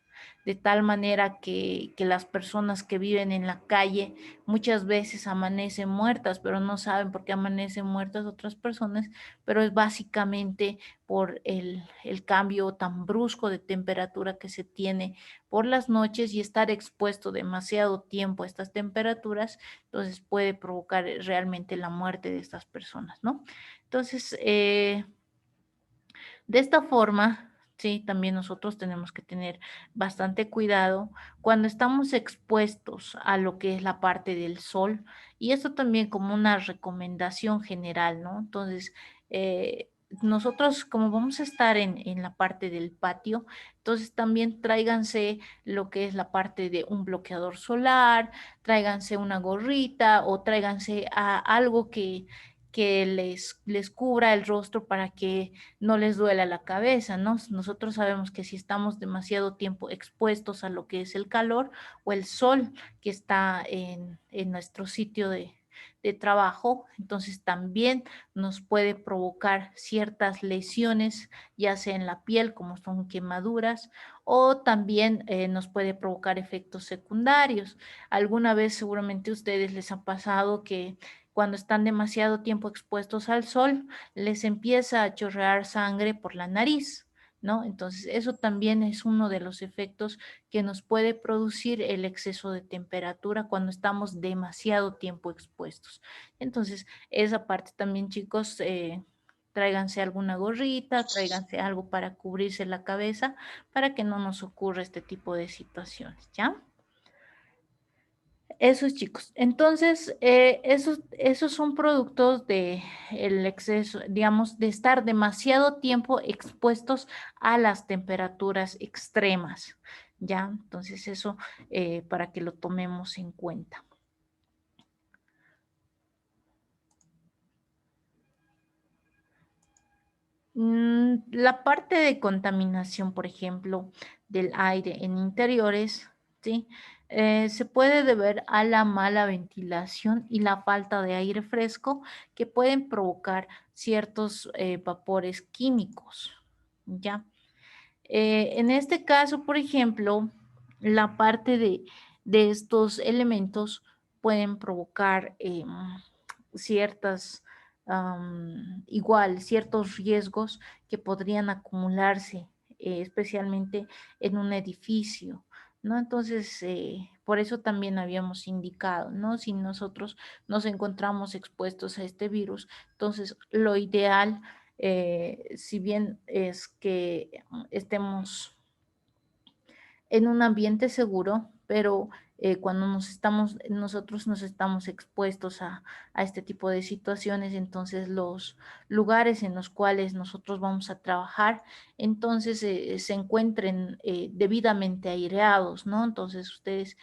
de tal manera que las personas que viven en la calle muchas veces amanecen muertas, pero no saben por qué amanecen muertas otras personas, pero es básicamente por el cambio tan brusco de temperatura que se tiene por las noches y estar expuesto demasiado tiempo a estas temperaturas, entonces puede provocar realmente la muerte de estas personas, ¿no? Entonces, de esta forma, sí, también nosotros tenemos que tener bastante cuidado cuando estamos expuestos a lo que es la parte del sol y esto también como una recomendación general, ¿no? Entonces, nosotros como vamos a estar en la parte del patio, entonces también tráiganse lo que es la parte de un bloqueador solar, tráiganse una gorrita o tráiganse algo que les cubra el rostro para que no les duela la cabeza, ¿no? Nosotros sabemos que si estamos demasiado tiempo expuestos a lo que es el calor o el sol que está en nuestro sitio de trabajo, entonces también nos puede provocar ciertas lesiones, ya sea en la piel, como son quemaduras, o también nos puede provocar efectos secundarios. Alguna vez seguramente a ustedes les ha pasado que cuando están demasiado tiempo expuestos al sol, les empieza a chorrear sangre por la nariz, ¿no? Entonces, eso también es uno de los efectos que nos puede producir el exceso de temperatura cuando estamos demasiado tiempo expuestos. Entonces, esa parte también, chicos, tráiganse alguna gorrita, tráiganse algo para cubrirse la cabeza para que no nos ocurra este tipo de situaciones, ¿ya? Esos chicos. Entonces, esos son productos de el exceso, digamos, de estar demasiado tiempo expuestos a las temperaturas extremas, ¿ya? Entonces, eso para que lo tomemos en cuenta. La parte de contaminación, por ejemplo, del aire en interiores, ¿sí? Se puede deber a la mala ventilación y la falta de aire fresco que pueden provocar ciertos vapores químicos, ¿ya? En este caso, por ejemplo, la parte de estos elementos pueden provocar ciertas, igual, ciertos riesgos que podrían acumularse, especialmente en un edificio, ¿no? Entonces, por eso también habíamos indicado, ¿no? Si nosotros nos encontramos expuestos a este virus, entonces lo ideal, si bien es que estemos en un ambiente seguro, pero cuando nosotros nos estamos expuestos a este tipo de situaciones, entonces los lugares en los cuales nosotros vamos a trabajar, entonces se encuentren debidamente aireados, ¿no? Entonces ustedes,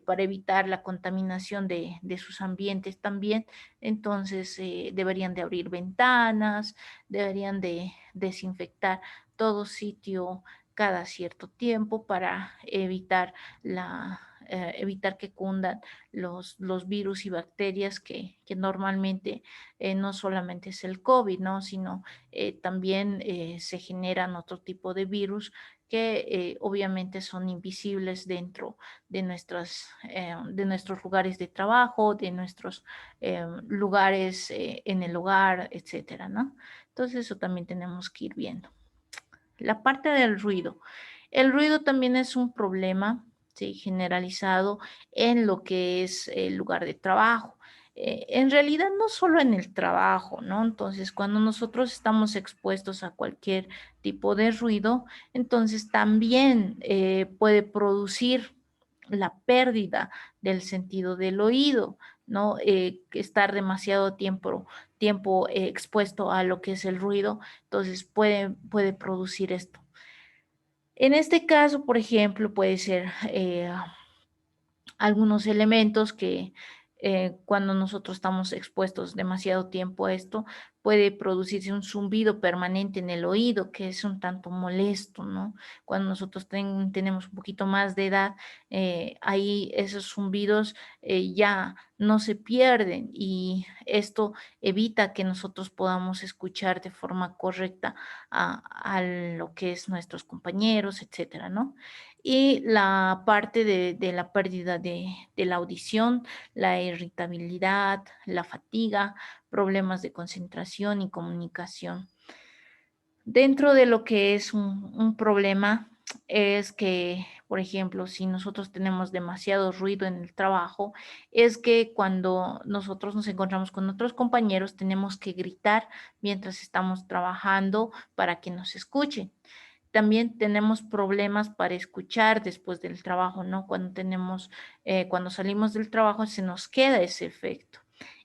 para evitar la contaminación de sus ambientes también, entonces deberían de abrir ventanas, deberían de desinfectar todo sitio cada cierto tiempo para evitar que cundan los virus y bacterias que normalmente no solamente es el COVID, ¿no? Sino también se generan otro tipo de virus que obviamente son invisibles dentro de de nuestros lugares de trabajo, de nuestros lugares en el hogar, etcétera, ¿no? Entonces eso también tenemos que ir viendo. La parte del ruido. El ruido también es un problema, ¿sí?, generalizado en lo que es el lugar de trabajo. En realidad no solo en el trabajo, ¿no? Entonces, cuando nosotros estamos expuestos a cualquier tipo de ruido, entonces también puede producir la pérdida del sentido del oído, ¿no? Estar demasiado tiempo expuesto a lo que es el ruido, entonces puede producir esto. En este caso, por ejemplo, puede ser algunos elementos que cuando nosotros estamos expuestos demasiado tiempo a esto, puede producirse un zumbido permanente en el oído, que es un tanto molesto, ¿no? Cuando nosotros tenemos un poquito más de edad, ahí esos zumbidos ya no se pierden y esto evita que nosotros podamos escuchar de forma correcta a lo que es nuestros compañeros, etcétera, ¿no? Y la parte de la pérdida de la audición, la irritabilidad, la fatiga, problemas de concentración y comunicación. Dentro de lo que es un problema es que, por ejemplo, si nosotros tenemos demasiado ruido en el trabajo, es que cuando nosotros nos encontramos con otros compañeros tenemos que gritar mientras estamos trabajando para que nos escuchen. También tenemos problemas para escuchar después del trabajo, ¿no? Cuando salimos del trabajo se nos queda ese efecto.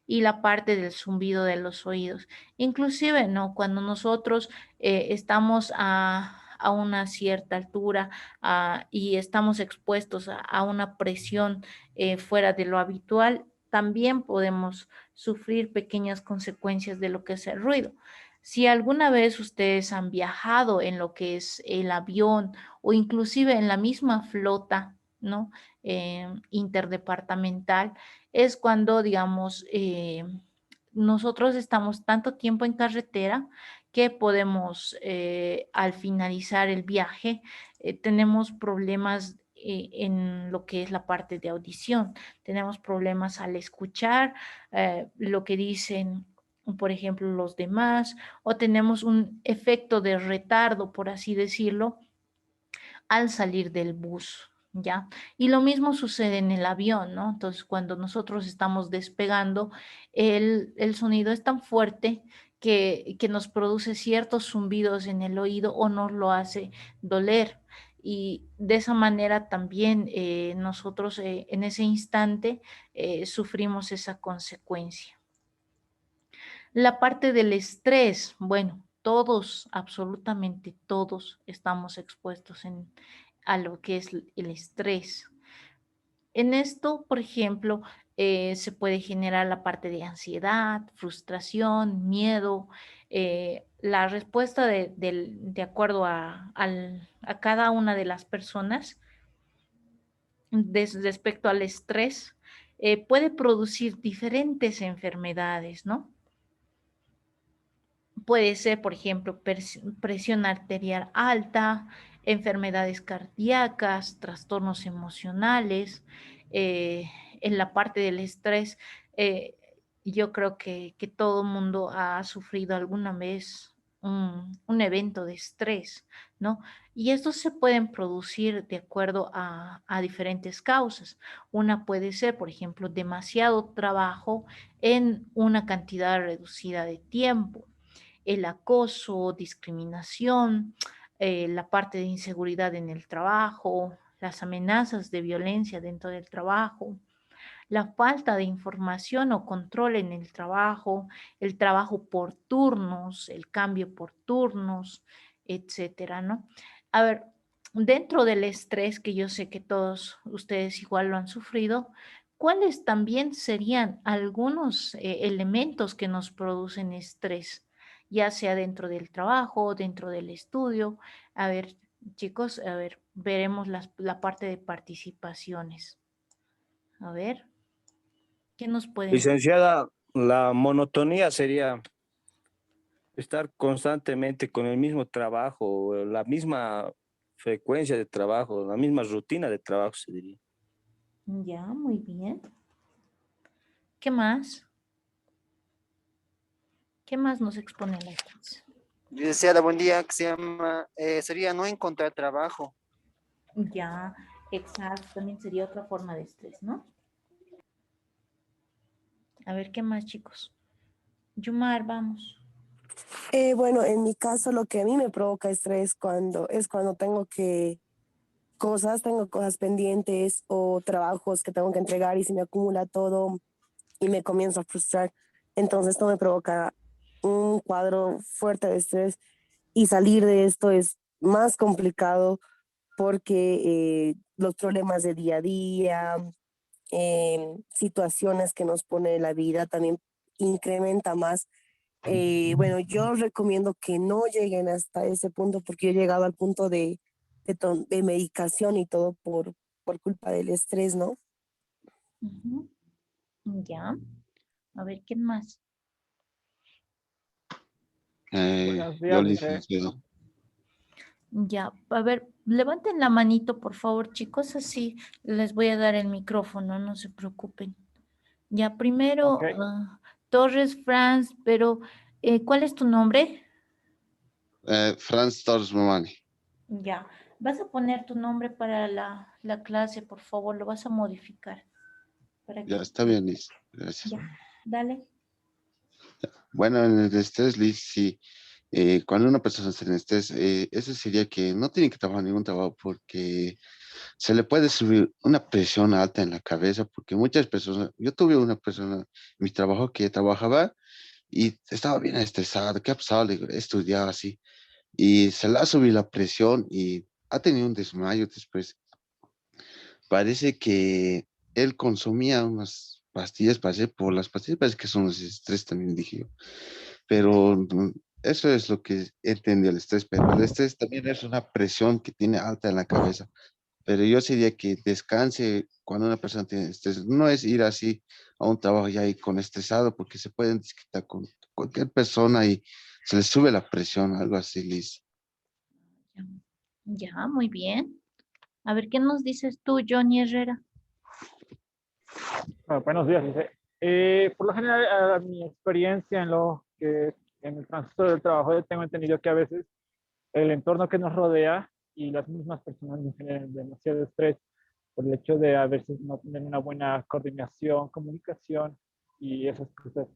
Y la parte del zumbido de los oídos. Inclusive, ¿no? Cuando nosotros estamos a una cierta altura y estamos expuestos a una presión fuera de lo habitual, también podemos sufrir pequeñas consecuencias de lo que es el ruido. Si alguna vez ustedes han viajado en lo que es el avión o inclusive en la misma flota, ¿no? Interdepartamental, es cuando, digamos, nosotros estamos tanto tiempo en carretera que podemos, al finalizar el viaje, tenemos problemas en lo que es la parte de audición. Tenemos problemas al escuchar lo que dicen, por ejemplo, los demás, o tenemos un efecto de retardo, por así decirlo, al salir del bus, ¿ya? Y lo mismo sucede en el avión, ¿no? Entonces, cuando nosotros estamos despegando, el sonido es tan fuerte que nos produce ciertos zumbidos en el oído o nos lo hace doler. Y de esa manera también nosotros en ese instante sufrimos esa consecuencia. La parte del estrés, bueno, todos, absolutamente todos estamos expuestos a lo que es el estrés. En esto, por ejemplo, se puede generar la parte de ansiedad, frustración, miedo. La respuesta de acuerdo a cada una de las personas respecto al estrés puede producir diferentes enfermedades, ¿no? Puede ser, por ejemplo, presión arterial alta, enfermedades cardíacas, trastornos emocionales. En la parte del estrés, eh, yo creo que todo mundo ha sufrido alguna vez un evento de estrés, ¿no? Y estos se pueden producir de acuerdo a diferentes causas. Una puede ser, por ejemplo, demasiado trabajo en una cantidad reducida de tiempo, el acoso, discriminación, la parte de inseguridad en el trabajo, las amenazas de violencia dentro del trabajo, la falta de información o control en el trabajo por turnos, el cambio por turnos, etcétera, ¿no? A ver, dentro del estrés, que yo sé que todos ustedes igual lo han sufrido, ¿cuáles también serían algunos elementos que nos producen estrés? Ya sea dentro del trabajo, dentro del estudio. A ver, chicos, a ver, veremos la parte de participaciones. A ver, ¿qué nos pueden decir? Licenciada, la monotonía sería estar constantemente con el mismo trabajo, la misma frecuencia de trabajo, la misma rutina de trabajo, se diría. Ya, muy bien. ¿Qué más? ¿Qué más nos expone la clase? Licenciada, buen día, que se llama, sería no encontrar trabajo. Ya, exacto, también sería otra forma de estrés, ¿no? A ver, ¿qué más, chicos? Yumar, vamos. Bueno, en mi caso lo que a mí me provoca estrés cuando tengo cosas pendientes o trabajos que tengo que entregar y se me acumula todo y me comienzo a frustrar. Entonces esto me provoca un cuadro fuerte de estrés y salir de esto es más complicado porque los problemas de día a día, situaciones que nos pone la vida también incrementa más. Bueno, yo recomiendo que no lleguen hasta ese punto porque yo he llegado al punto de medicación y todo por culpa del estrés, ¿no? Ujú. Ya. A ver, ¿quién más? Buenos Yo días, Lice. licenciado. Ya, a ver, levanten la manito, por favor, chicos, así les voy a dar el micrófono, no se preocupen. Ya, primero, Ok. Torres Franz, pero ¿cuál es tu nombre? Franz Torres Mamani. Ya, vas a poner tu nombre para la clase, por favor, lo vas a modificar. Para Ya que... está bien, Liz. Gracias. Ya, dale. Bueno, en el estrés, Liz, sí. Cuando una persona está en estrés, eso sería que no tiene que trabajar ningún trabajo porque se le puede subir una presión alta en la cabeza, porque muchas personas, yo tuve una persona en mi trabajo que trabajaba y estaba bien estresado. ¿Qué ha pasado? Le digo, estudiaba así y se le ha subido la presión y ha tenido un desmayo después. Parece que él consumía unas pastillas, parece por las pastillas, parece que son los estrés también, dije yo. Pero eso es lo que entendió el estrés, pero el estrés también es una presión que tiene alta en la cabeza. Pero yo sería que descanse cuando una persona tiene estrés. No es ir así a un trabajo ya ahí con estresado, porque se pueden desquitar con cualquier persona y se le sube la presión, algo así, Liz. Ya, muy bien. A ver, ¿qué nos dices tú, Johnny Herrera? Buenos días, Lice. Por lo general, a mi experiencia en el transcurso del trabajo, yo tengo entendido que a veces el entorno que nos rodea y las mismas personas nos generan demasiado estrés por el hecho de a veces no tener una buena coordinación, comunicación y esas cosas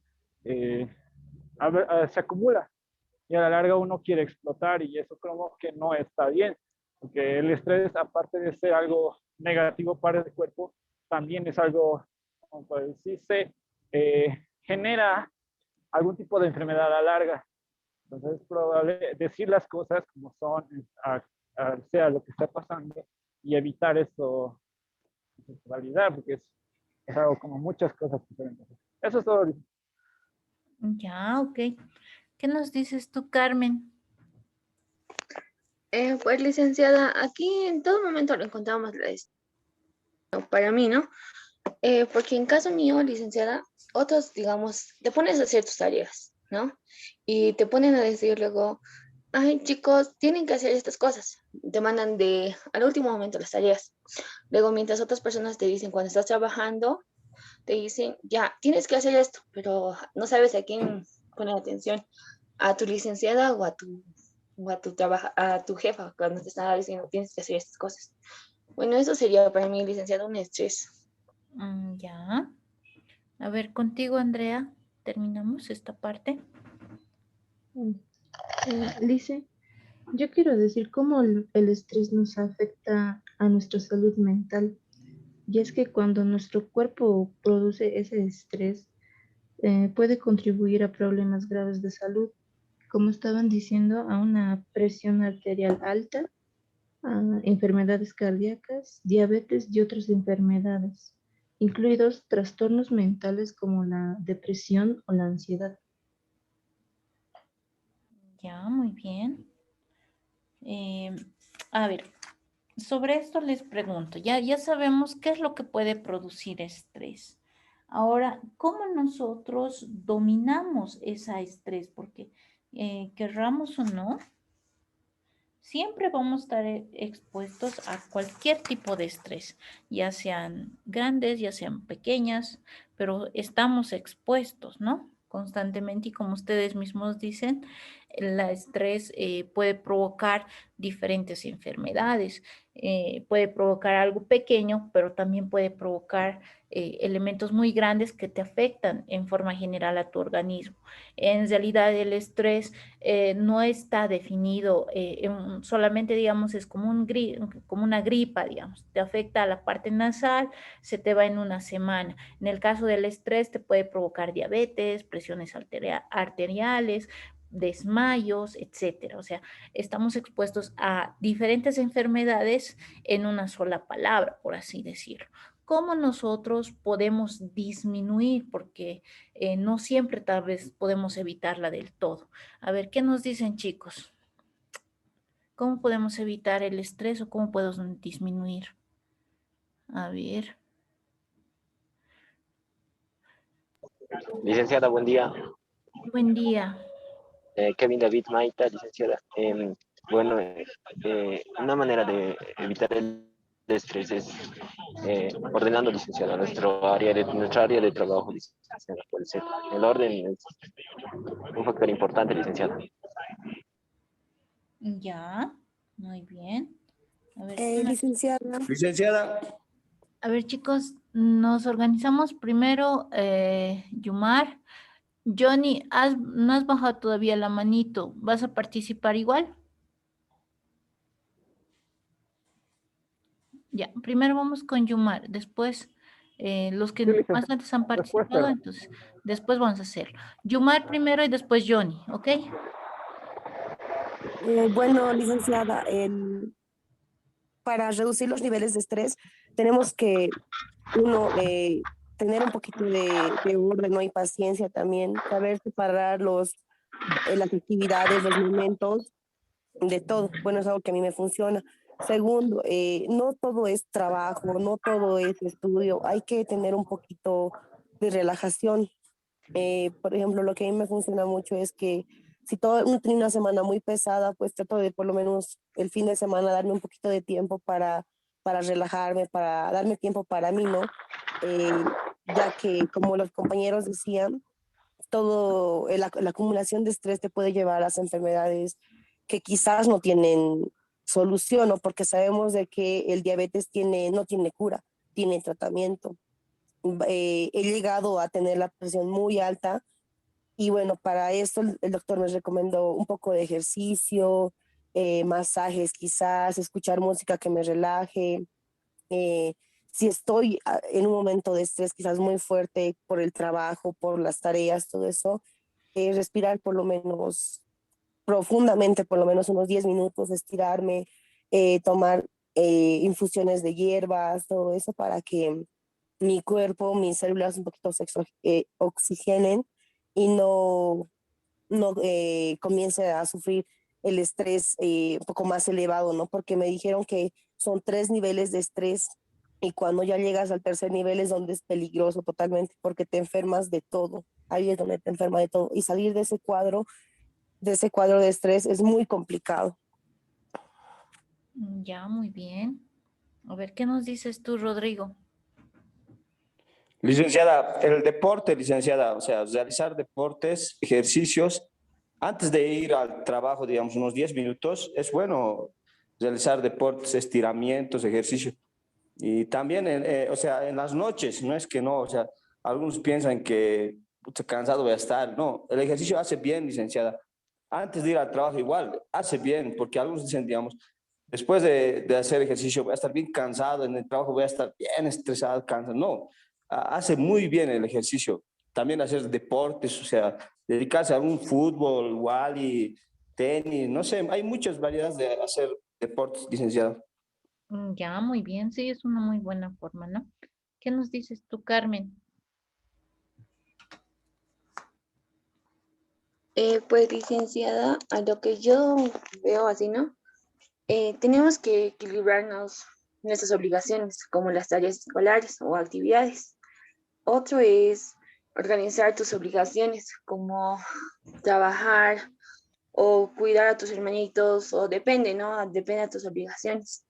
eh, se acumula y a la larga uno quiere explotar y eso como que no está bien, porque el estrés, aparte de ser algo negativo para el cuerpo, también es algo, como puede decirse, genera algún tipo de enfermedad a la larga. Entonces es probable decir las cosas como son, sea lo que está pasando, y evitar eso, en realidad, porque es algo como muchas cosas que pueden pasar. Eso es todo. Ya, ok. ¿Qué nos dices tú, Carmen? Pues licenciada, aquí en todo momento lo encontramos para mí, ¿no? Porque en caso mío, licenciada, otros, digamos, te pones a hacer tus tareas, ¿no? Y te ponen a decir luego, ay, chicos, tienen que hacer estas cosas. Te mandan al último momento las tareas. Luego, mientras otras personas te dicen cuando estás trabajando, te dicen, ya, tienes que hacer esto, pero no sabes a quién poner atención, a tu licenciada a tu jefa, cuando te estaba diciendo, tienes que hacer estas cosas. Bueno, eso sería para mí, licenciada, un estrés. Ya. A ver, contigo, Andrea, terminamos esta parte. Lice, yo quiero decir cómo el estrés nos afecta a nuestra salud mental. Y es que cuando nuestro cuerpo produce ese estrés, puede contribuir a problemas graves de salud, como estaban diciendo, a una presión arterial alta, a enfermedades cardíacas, diabetes y otras enfermedades, incluidos trastornos mentales como la depresión o la ansiedad. Ya, muy bien. A ver, sobre esto les pregunto, ya sabemos qué es lo que puede producir estrés. Ahora, ¿cómo nosotros dominamos ese estrés? Porque querramos o no, Siempre vamos a estar expuestos a cualquier tipo de estrés, ya sean grandes, ya sean pequeñas, pero estamos expuestos, ¿no? Constantemente, y como ustedes mismos dicen, el estrés puede provocar diferentes enfermedades, puede provocar algo pequeño, pero también puede provocar elementos muy grandes que te afectan en forma general a tu organismo. En realidad el estrés no está definido, solamente digamos es como, como una gripa, digamos, te afecta a la parte nasal, se te va en una semana. En el caso del estrés te puede provocar diabetes, presiones arteriales, desmayos, etcétera. O sea, estamos expuestos a diferentes enfermedades en una sola palabra, por así decirlo. ¿Cómo nosotros podemos disminuir? Porque no siempre tal vez podemos evitarla del todo. A ver, ¿qué nos dicen, chicos? ¿Cómo podemos evitar el estrés o cómo podemos disminuir? A ver. Licenciada, buen día. Buen día. Kevin David Maita, licenciada. Bueno, una manera de evitar el estrés es ordenando, licenciada, nuestra área de trabajo, licenciada, puede ser. El orden es un factor importante, licenciada. Ya, muy bien. A ver, Licenciada. Licenciada. A ver, chicos, nos organizamos primero, Yumar. Johnny, no has bajado todavía la manito. ¿Vas a participar igual? Ya, primero vamos con Yumar, después los que más antes han participado, entonces después vamos a hacerlo. Yumar primero y después Johnny, ¿ok? Bueno, licenciada, para reducir los niveles de estrés tenemos que, uno, tener un poquito de orden, ¿no? Y paciencia también, saber separar las actividades, los momentos de todo. Bueno, es algo que a mí me funciona. Segundo, no todo es trabajo, no todo es estudio, hay que tener un poquito de relajación. Por ejemplo, lo que a mí me funciona mucho es que si uno tiene una semana muy pesada, pues trato de por lo menos el fin de semana darme un poquito de tiempo para relajarme, para darme tiempo para mí, ¿no? Ya que como los compañeros decían, la acumulación de estrés te puede llevar a las enfermedades que quizás no tienen solución, ¿no? Porque sabemos de que el diabetes no tiene cura, tiene tratamiento. He llegado a tener la presión muy alta y bueno, para esto el doctor me recomendó un poco de ejercicio, masajes quizás, escuchar música que me relaje. eh, si estoy en un momento de estrés quizás muy fuerte por el trabajo, por las tareas, todo eso, respirar por lo menos profundamente, por lo menos unos 10 minutos, estirarme, tomar infusiones de hierbas, todo eso para que mi cuerpo, mis células un poquito se oxigenen y no comience a sufrir el estrés un poco más elevado, ¿no? Porque me dijeron que son 3 niveles de estrés y cuando ya llegas al tercer nivel es donde es peligroso totalmente porque te enfermas de todo. Ahí es donde te enferma de todo. Y salir de ese cuadro de estrés es muy complicado. Ya, muy bien. A ver, ¿qué nos dices tú, Rodrigo? Licenciada, el deporte, licenciada, o sea, realizar deportes, ejercicios, antes de ir al trabajo, digamos, unos 10 minutos, es bueno realizar deportes, estiramientos, ejercicios. Y también, o sea, en las noches, no es que no, o sea, algunos piensan que pucha, cansado voy a estar. No, el ejercicio hace bien, licenciada. Antes de ir al trabajo igual, hace bien, porque algunos dicen, digamos, después de hacer ejercicio voy a estar bien cansado, en el trabajo voy a estar bien estresado, cansado. No, hace muy bien el ejercicio. También hacer deportes, o sea, dedicarse a un fútbol, wally, tenis, no sé, hay muchas variedades de hacer deportes, licenciado. Ya, muy bien, sí, es una muy buena forma, ¿no? ¿Qué nos dices tú, Carmen? Pues licenciada, a lo que yo veo así, ¿no? Tenemos que equilibrarnos nuestras obligaciones, como las tareas escolares o actividades. Otro es organizar tus obligaciones, como trabajar, o cuidar a tus hermanitos, o depende, ¿no? Depende de tus obligaciones.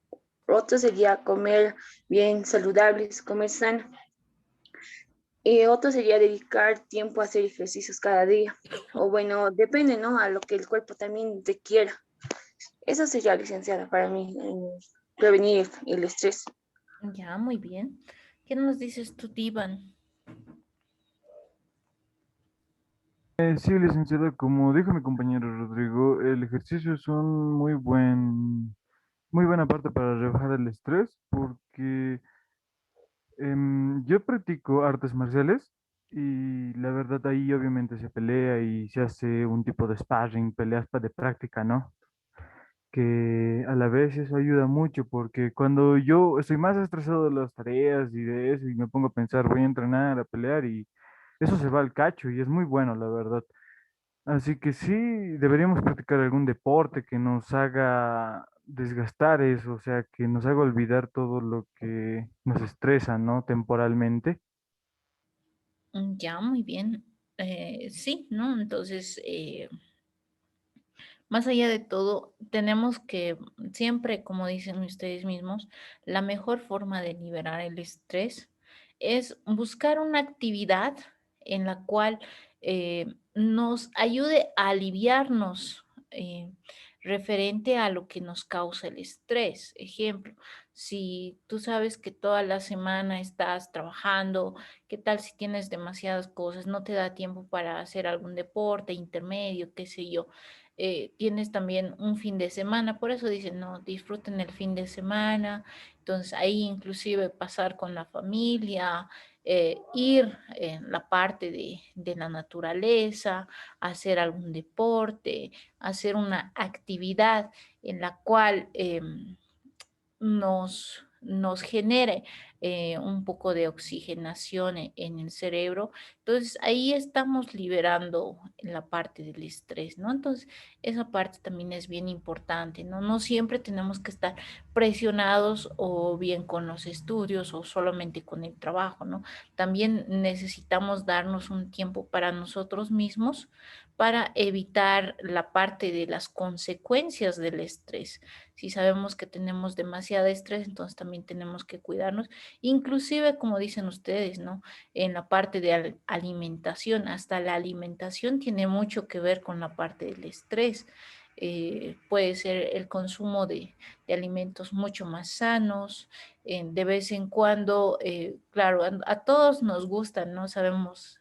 Otro sería comer bien saludables, comer sano. Y otro sería dedicar tiempo a hacer ejercicios cada día. O bueno, depende, ¿no? A lo que el cuerpo también te quiera. Eso sería, licenciada, para mí, prevenir el estrés. Ya, muy bien. ¿Qué nos dices tú, Divan? Sí, licenciada, como dijo mi compañero Rodrigo, el ejercicio es un muy buena parte para rebajar el estrés, porque yo practico artes marciales y la verdad ahí obviamente se pelea y se hace un tipo de sparring, peleas de práctica, ¿no? Que a la vez eso ayuda mucho porque cuando yo estoy más estresado de las tareas y de eso y me pongo a pensar, voy a entrenar, a pelear y eso se va al cacho y es muy bueno, la verdad. Así que sí, deberíamos practicar algún deporte que nos haga desgastar eso, o sea, que nos haga olvidar todo lo que nos estresa, ¿no? Temporalmente. Ya, muy bien. Sí, ¿no? Entonces, más allá de todo, tenemos que siempre, como dicen ustedes mismos, la mejor forma de liberar el estrés es buscar una actividad en la cual nos ayude a aliviarnos referente a lo que nos causa el estrés. Ejemplo, si tú sabes que toda la semana estás trabajando, ¿qué tal si tienes demasiadas cosas? No te da tiempo para hacer algún deporte intermedio, qué sé yo. Tienes también un fin de semana, por eso dicen, no, disfruten el fin de semana, entonces ahí inclusive pasar con la familia, ir en la parte de la naturaleza, hacer algún deporte, hacer una actividad en la cual nos genere un poco de oxigenación en el cerebro. Entonces ahí estamos liberando la parte del estrés, ¿no? Entonces esa parte también es bien importante, ¿no? No siempre tenemos que estar presionados o bien con los estudios o solamente con el trabajo, ¿no? También necesitamos darnos un tiempo para nosotros mismos para evitar la parte de las consecuencias del estrés. Si sabemos que tenemos demasiado estrés, entonces también tenemos que cuidarnos, inclusive como dicen ustedes, ¿no? En la parte de alimentación, hasta la alimentación tiene mucho que ver con la parte del estrés. Puede ser el consumo de alimentos mucho más sanos, de vez en cuando, claro, a todos nos gustan, ¿no? Sabemos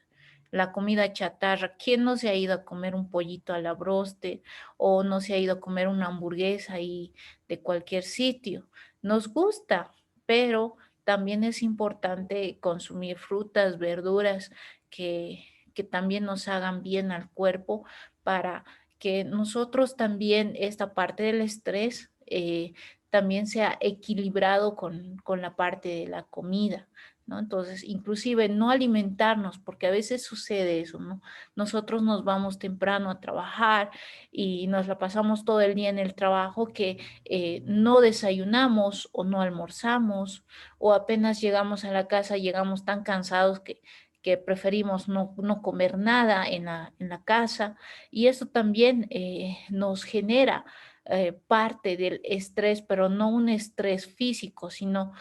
la comida chatarra. ¿Quién no se ha ido a comer un pollito a la broste o no se ha ido a comer una hamburguesa ahí de cualquier sitio? Nos gusta, pero también es importante consumir frutas, verduras que también nos hagan bien al cuerpo para que nosotros también esta parte del estrés también sea equilibrado con la parte de la comida. ¿No? Entonces, inclusive no alimentarnos, porque a veces sucede eso, ¿no? Nosotros nos vamos temprano a trabajar y nos la pasamos todo el día en el trabajo que no desayunamos o no almorzamos o apenas llegamos a la casa, llegamos tan cansados que preferimos no comer nada en la casa y eso también nos genera parte del estrés, pero no un estrés físico, sino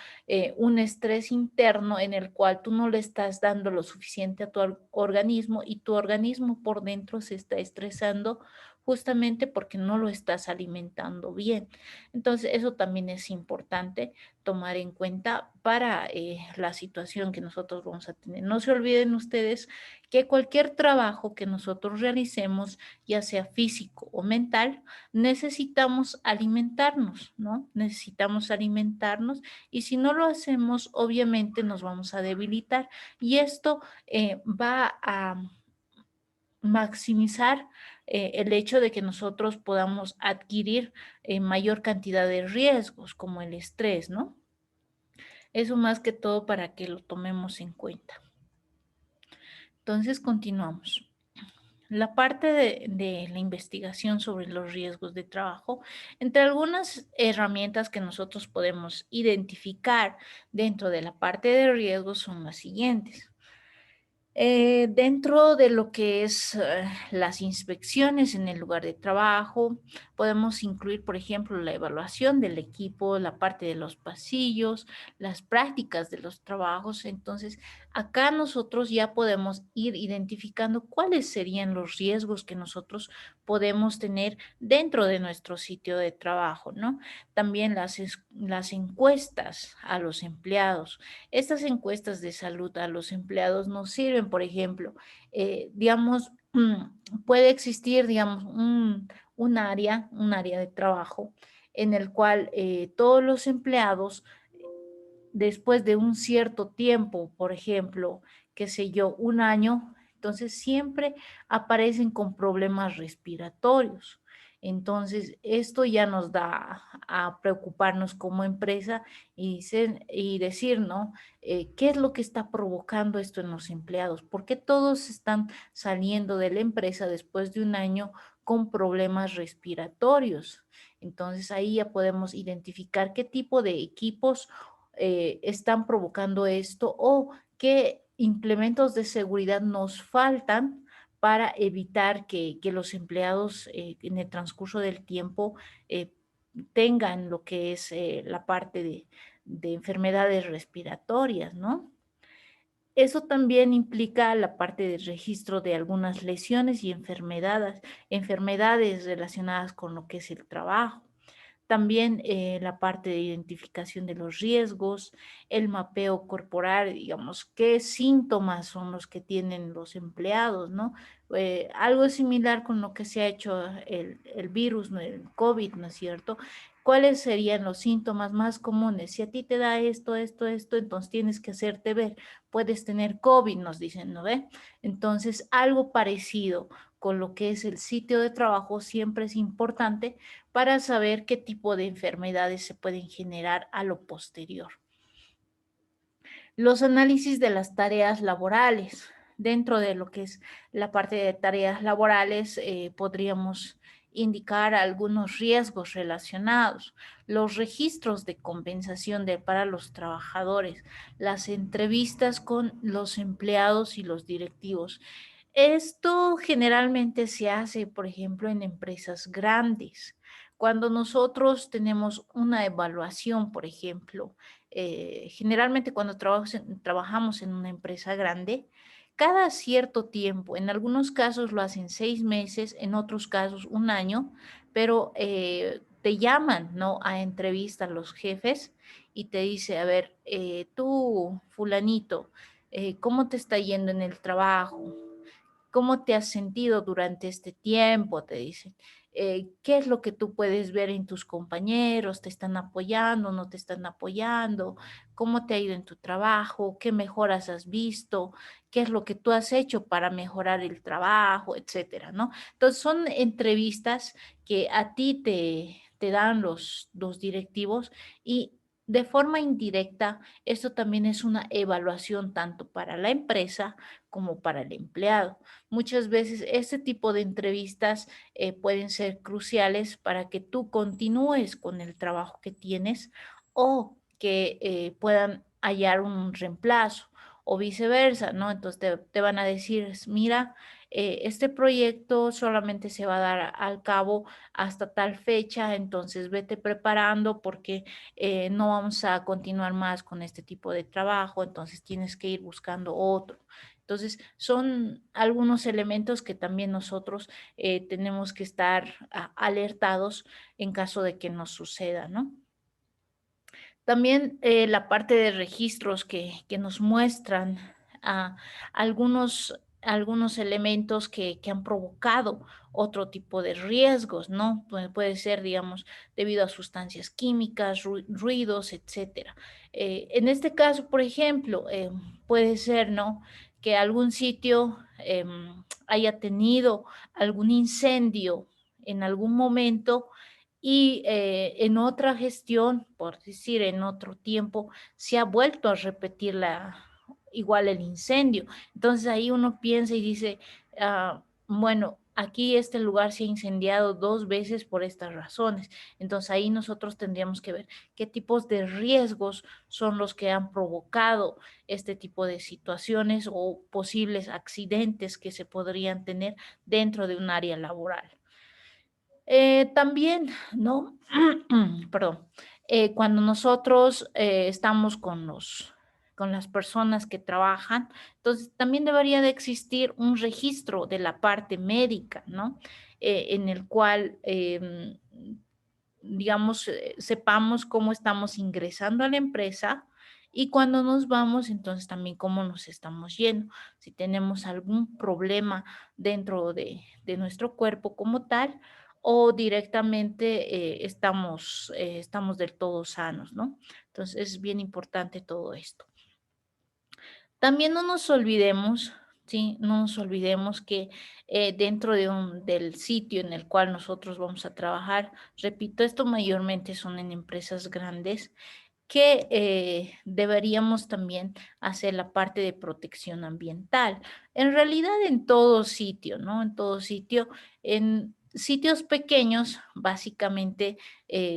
un estrés interno en el cual tú no le estás dando lo suficiente a tu organismo y tu organismo por dentro se está estresando justamente porque no lo estás alimentando bien. Entonces, eso también es importante tomar en cuenta para la situación que nosotros vamos a tener. No se olviden ustedes que cualquier trabajo que nosotros realicemos, ya sea físico o mental, necesitamos alimentarnos, ¿no? Necesitamos alimentarnos y si no lo hacemos, obviamente nos vamos a debilitar y esto va a maximizar el hecho de que nosotros podamos adquirir mayor cantidad de riesgos como el estrés, ¿no? Eso más que todo para que lo tomemos en cuenta. Entonces, continuamos. La parte de la investigación sobre los riesgos de trabajo, entre algunas herramientas que nosotros podemos identificar dentro de la parte de riesgos son las siguientes. Dentro de lo que es las inspecciones en el lugar de trabajo, podemos incluir, por ejemplo, la evaluación del equipo, la parte de los pasillos, las prácticas de los trabajos. Entonces, acá nosotros ya podemos ir identificando cuáles serían los riesgos que nosotros podemos tener dentro de nuestro sitio de trabajo, ¿no? También las encuestas a los empleados. Estas encuestas de salud a los empleados nos sirven, por ejemplo, digamos, puede existir, digamos, un área de trabajo en el cual todos los empleados, después de un cierto tiempo, por ejemplo, qué sé yo, un año, entonces siempre aparecen con problemas respiratorios. Entonces, esto ya nos da a preocuparnos como empresa y decir, ¿no? ¿Qué es lo que está provocando esto en los empleados? ¿Por qué todos están saliendo de la empresa después de un año con problemas respiratorios? Entonces, ahí ya podemos identificar qué tipo de equipos están provocando esto o qué implementos de seguridad nos faltan para evitar que los empleados en el transcurso del tiempo eh, tengan lo que es la parte de enfermedades respiratorias, ¿no? Eso también implica la parte de registro de algunas lesiones y enfermedades relacionadas con lo que es el trabajo. También la parte de identificación de los riesgos, el mapeo corporal, digamos, qué síntomas son los que tienen los empleados, ¿no? Algo similar con lo que se ha hecho el virus, ¿no? El COVID, ¿no es cierto? ¿Cuáles serían los síntomas más comunes? Si a ti te da esto, entonces tienes que hacerte ver. Puedes tener COVID, nos dicen, ¿no ve? Entonces, algo parecido con lo que es el sitio de trabajo siempre es importante para saber qué tipo de enfermedades se pueden generar a lo posterior. Los análisis de las tareas laborales. Dentro de lo que es la parte de tareas laborales, podríamos indicar algunos riesgos relacionados, los registros de compensación para los trabajadores, las entrevistas con los empleados y los directivos. Esto generalmente se hace, por ejemplo, en empresas grandes. Cuando nosotros tenemos una evaluación, por ejemplo, generalmente cuando trabajamos en una empresa grande, cada cierto tiempo, en algunos casos lo hacen 6 meses, en otros casos un año, pero te llaman, ¿no? A entrevista a los jefes y te dice, a ver, tú, fulanito, ¿cómo te está yendo en el trabajo? ¿Cómo te has sentido durante este tiempo? Te dicen. ¿Qué es lo que tú puedes ver en tus compañeros? ¿Te están apoyando? ¿No te están apoyando? ¿Cómo te ha ido en tu trabajo? ¿Qué mejoras has visto? ¿Qué es lo que tú has hecho para mejorar el trabajo? Etcétera, ¿no? Entonces son entrevistas que a ti te dan los directivos y de forma indirecta, esto también es una evaluación tanto para la empresa como para el empleado. Muchas veces este tipo de entrevistas pueden ser cruciales para que tú continúes con el trabajo que tienes o que puedan hallar un reemplazo o viceversa, ¿no? Entonces te van a decir, mira, este proyecto solamente se va a dar al cabo hasta tal fecha, entonces vete preparando porque no vamos a continuar más con este tipo de trabajo, entonces tienes que ir buscando otro. Entonces, son algunos elementos que también nosotros tenemos que estar alertados en caso de que nos suceda, ¿no? También la parte de registros que nos muestran algunos elementos que han provocado otro tipo de riesgos, ¿no? Puede ser, digamos, debido a sustancias químicas, ruidos, etcétera. En este caso, por ejemplo, puede ser, ¿no? Que algún sitio haya tenido algún incendio en algún momento y en otra gestión, por decir, en otro tiempo, se ha vuelto a repetir igual el incendio. Entonces ahí uno piensa y dice, bueno, aquí este lugar se ha incendiado 2 veces por estas razones. Entonces ahí nosotros tendríamos que ver qué tipos de riesgos son los que han provocado este tipo de situaciones o posibles accidentes que se podrían tener dentro de un área laboral. También, ¿no? Perdón. Cuando nosotros estamos con las personas que trabajan, entonces también debería de existir un registro de la parte médica, ¿no? En el cual, digamos, sepamos cómo estamos ingresando a la empresa y cuando nos vamos, entonces también cómo nos estamos yendo. Si tenemos algún problema dentro de nuestro cuerpo como tal o directamente estamos del todo sanos, ¿no? Entonces es bien importante todo esto. También no nos olvidemos, ¿sí? No nos olvidemos que dentro del sitio en el cual nosotros vamos a trabajar, repito, esto mayormente son en empresas grandes, que deberíamos también hacer la parte de protección ambiental. En realidad en todo sitio, ¿no? En todo sitio, en sitios pequeños, básicamente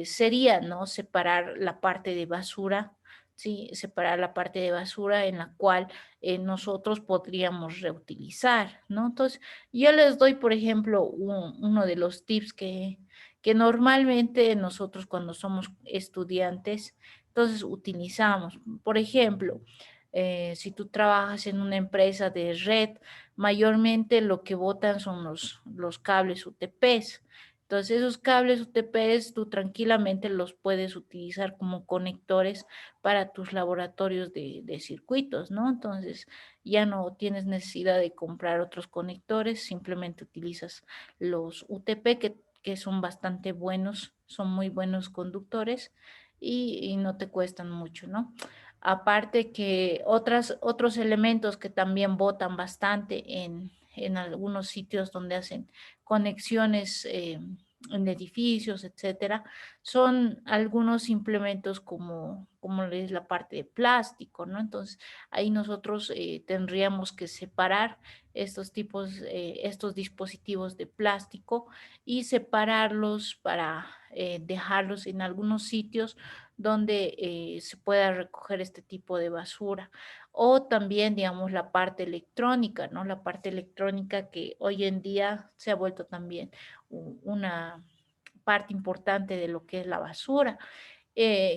sería, ¿no? Separar la parte de basura, ¿sí? Separar la parte de basura en la cual nosotros podríamos reutilizar, ¿no? Entonces, yo les doy, por ejemplo, uno de los tips que normalmente nosotros cuando somos estudiantes, entonces utilizamos. Por ejemplo, si tú trabajas en una empresa de red, mayormente lo que botan son los cables UTPs. Entonces esos cables UTPs tú tranquilamente los puedes utilizar como conectores para tus laboratorios de circuitos, ¿no? Entonces ya no tienes necesidad de comprar otros conectores, simplemente utilizas los UTP que son bastante buenos, son muy buenos conductores y no te cuestan mucho, ¿no? Aparte que otros elementos que también botan bastante en algunos sitios donde hacen conexiones en edificios, etcétera, son algunos implementos como es la parte de plástico, ¿no? Entonces, ahí nosotros tendríamos que separar estos dispositivos de plástico y separarlos para dejarlos en algunos sitios donde se pueda recoger este tipo de basura. O también, digamos, la parte electrónica, ¿no? La parte electrónica que hoy en día se ha vuelto también una parte importante de lo que es la basura.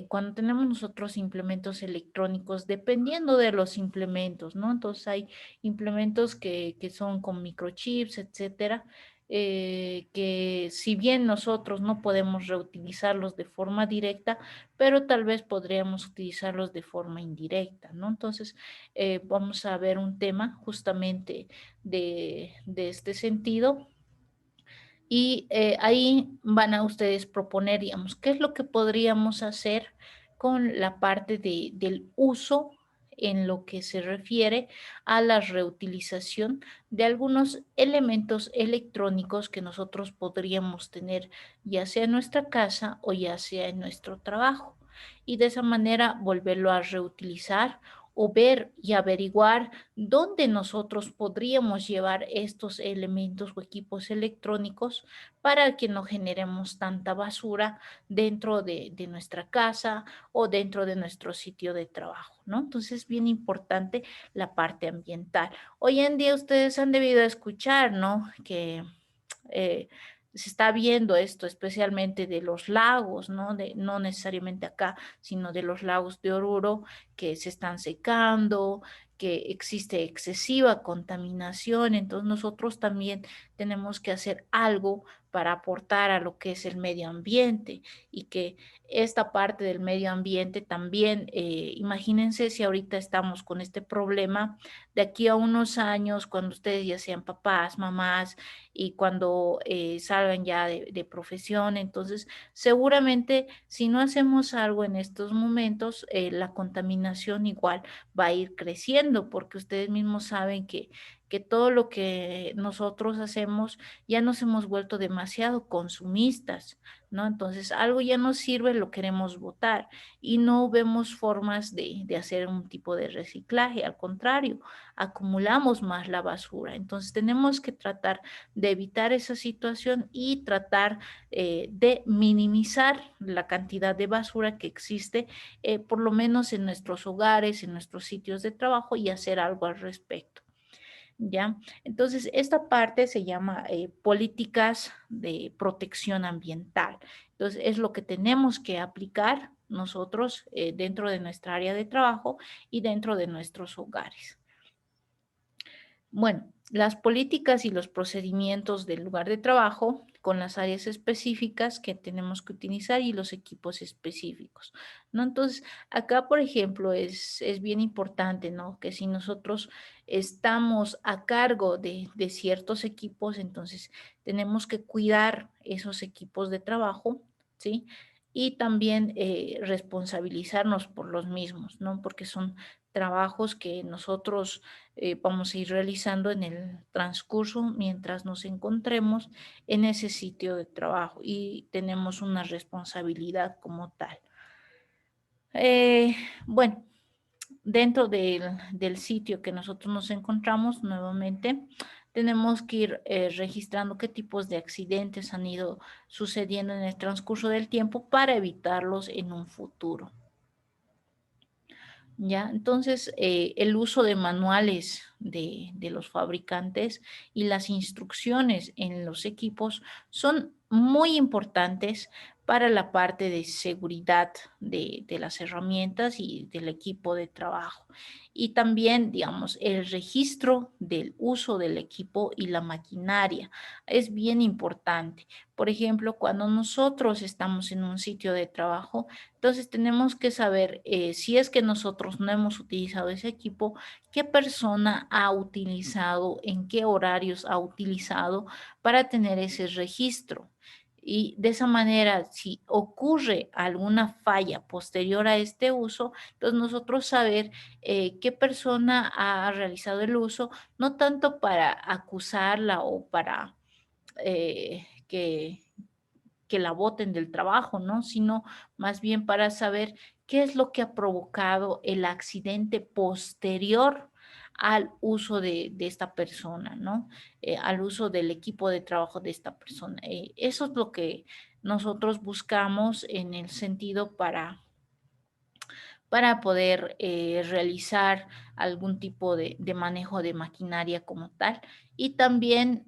Cuando tenemos nosotros implementos electrónicos, dependiendo de los implementos, ¿no? Entonces hay implementos que son con microchips, etcétera, que si bien nosotros no podemos reutilizarlos de forma directa, pero tal vez podríamos utilizarlos de forma indirecta, ¿no? Entonces, vamos a ver un tema justamente de este sentido y ahí van a ustedes proponer, digamos, qué es lo que podríamos hacer con la parte del uso en lo que se refiere a la reutilización de algunos elementos electrónicos que nosotros podríamos tener ya sea en nuestra casa o ya sea en nuestro trabajo. Y de esa manera volverlo a reutilizar o ver y averiguar dónde nosotros podríamos llevar estos elementos o equipos electrónicos para que no generemos tanta basura dentro de nuestra casa o dentro de nuestro sitio de trabajo, ¿no? Entonces es bien importante la parte ambiental. Hoy en día ustedes han debido escuchar, ¿no? Que se está viendo esto, especialmente de los lagos, ¿no? No necesariamente acá, sino de los lagos de Oruro, que se están secando, que existe excesiva contaminación. Entonces nosotros también tenemos que hacer algo para aportar a lo que es el medio ambiente y que esta parte del medio ambiente también, imagínense si ahorita estamos con este problema, de aquí a unos años, cuando ustedes ya sean papás, mamás y cuando salgan ya de profesión, entonces seguramente si no hacemos algo en estos momentos, la contaminación igual va a ir creciendo porque ustedes mismos saben que que todo lo que nosotros hacemos ya nos hemos vuelto demasiado consumistas, ¿no? Entonces algo ya no sirve, lo queremos botar y no vemos formas de hacer un tipo de reciclaje, al contrario, acumulamos más la basura. Entonces tenemos que tratar de evitar esa situación y tratar de minimizar la cantidad de basura que existe, por lo menos en nuestros hogares, en nuestros sitios de trabajo, y hacer algo al respecto. ¿Ya? Entonces, esta parte se llama políticas de protección ambiental. Entonces, es lo que tenemos que aplicar nosotros dentro de nuestra área de trabajo y dentro de nuestros hogares. Bueno, las políticas y los procedimientos del lugar de trabajo con las áreas específicas que tenemos que utilizar y los equipos específicos, ¿no? Entonces, acá, por ejemplo, es bien importante, ¿no? Que si nosotros estamos a cargo de ciertos equipos, entonces tenemos que cuidar esos equipos de trabajo, ¿sí? Y también responsabilizarnos por los mismos, ¿no? Porque son trabajos que nosotros vamos a ir realizando en el transcurso mientras nos encontremos en ese sitio de trabajo y tenemos una responsabilidad como tal. Bueno, dentro del sitio que nosotros nos encontramos nuevamente, tenemos que ir registrando qué tipos de accidentes han ido sucediendo en el transcurso del tiempo para evitarlos en un futuro. ¿Ya? Entonces, el uso de manuales de los fabricantes y las instrucciones en los equipos son muy importantes para la parte de seguridad de las herramientas y del equipo de trabajo. Y también, digamos, el registro del uso del equipo y la maquinaria es bien importante. Por ejemplo, cuando nosotros estamos en un sitio de trabajo, entonces tenemos que saber si es que nosotros no hemos utilizado ese equipo, qué persona ha utilizado, en qué horarios ha utilizado para tener ese registro. Y de esa manera, si ocurre alguna falla posterior a este uso, entonces nosotros saber qué persona ha realizado el uso, no tanto para acusarla o para que la boten del trabajo, ¿no? Sino más bien para saber qué es lo que ha provocado el accidente posterior al uso de esta persona, ¿no? Al uso del equipo de trabajo de esta persona. Eso es lo que nosotros buscamos en el sentido para poder realizar algún tipo de manejo de maquinaria como tal y también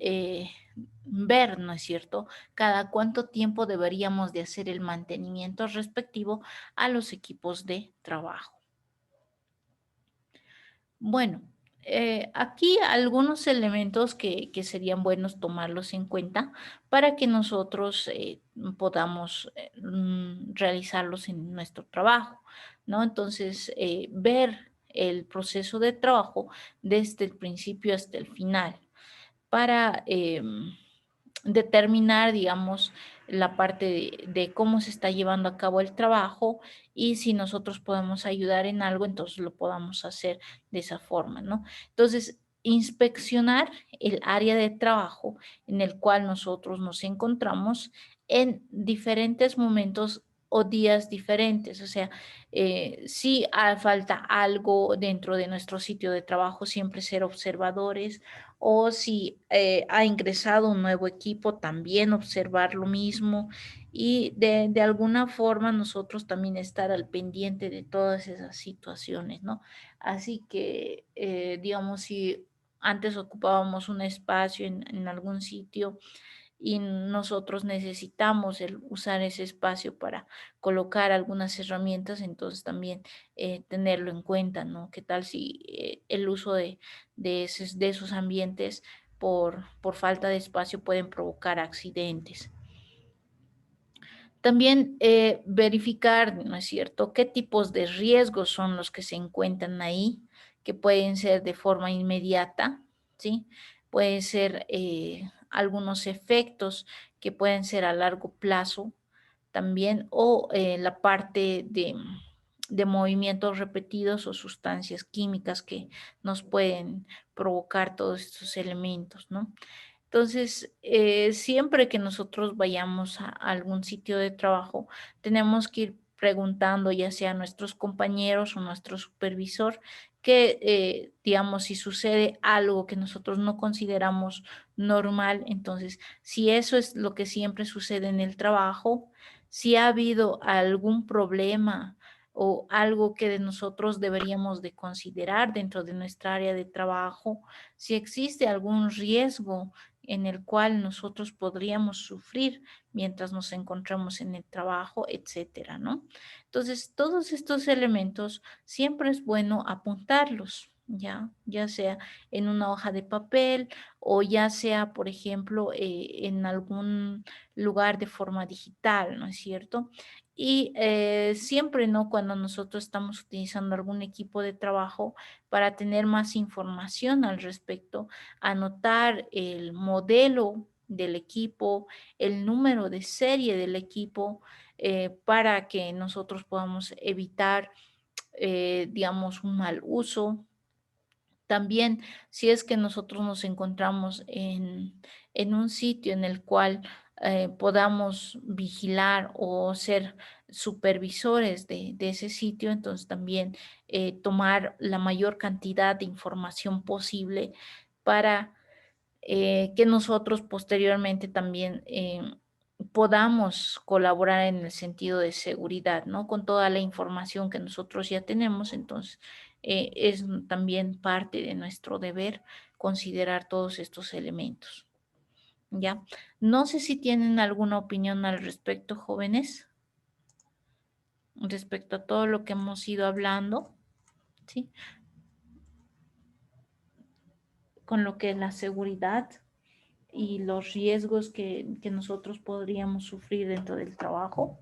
ver, ¿no es cierto?, cada cuánto tiempo deberíamos de hacer el mantenimiento respectivo a los equipos de trabajo. Bueno, aquí algunos elementos que serían buenos tomarlos en cuenta para que nosotros podamos realizarlos en nuestro trabajo, ¿no? Entonces, ver el proceso de trabajo desde el principio hasta el final para determinar, digamos, la parte de cómo se está llevando a cabo el trabajo y si nosotros podemos ayudar en algo, entonces lo podamos hacer de esa forma, ¿no? Entonces, inspeccionar el área de trabajo en el cual nosotros nos encontramos en diferentes momentos o días diferentes. O sea, si falta algo dentro de nuestro sitio de trabajo, siempre ser observadores, o si ha ingresado un nuevo equipo, también observar lo mismo y de alguna forma nosotros también estar al pendiente de todas esas situaciones, ¿no? Así que, digamos, si antes ocupábamos un espacio en algún sitio y nosotros necesitamos usar ese espacio para colocar algunas herramientas, entonces también tenerlo en cuenta, ¿no? ¿Qué tal si el uso de esos ambientes por falta de espacio pueden provocar accidentes? También verificar, ¿no es cierto?, qué tipos de riesgos son los que se encuentran ahí, que pueden ser de forma inmediata, ¿sí? Pueden ser algunos efectos que pueden ser a largo plazo también, o la parte de movimientos repetidos o sustancias químicas que nos pueden provocar todos estos elementos, ¿no? Entonces, siempre que nosotros vayamos a algún sitio de trabajo, tenemos que ir preguntando ya sea a nuestros compañeros o nuestro supervisor que, digamos, si sucede algo que nosotros no consideramos normal, entonces, si eso es lo que siempre sucede en el trabajo, si ha habido algún problema o algo que de nosotros deberíamos de considerar dentro de nuestra área de trabajo, si existe algún riesgo en el cual nosotros podríamos sufrir mientras nos encontramos en el trabajo, etcétera, ¿no? Entonces, todos estos elementos siempre es bueno apuntarlos, ya sea en una hoja de papel o ya sea, por ejemplo, en algún lugar de forma digital, ¿no es cierto? Y siempre, ¿no? Cuando nosotros estamos utilizando algún equipo de trabajo para tener más información al respecto, anotar el modelo del equipo, el número de serie del equipo, para que nosotros podamos evitar, digamos, un mal uso. También, si es que nosotros nos encontramos en un sitio en el cual podamos vigilar o ser supervisores de ese sitio, entonces también tomar la mayor cantidad de información posible para que nosotros posteriormente también podamos colaborar en el sentido de seguridad, ¿no? Con toda la información que nosotros ya tenemos, entonces es también parte de nuestro deber considerar todos estos elementos, ¿ya? No sé si tienen alguna opinión al respecto, jóvenes, respecto a todo lo que hemos ido hablando, ¿sí? Con lo que es la seguridad y los riesgos que nosotros podríamos sufrir dentro del trabajo.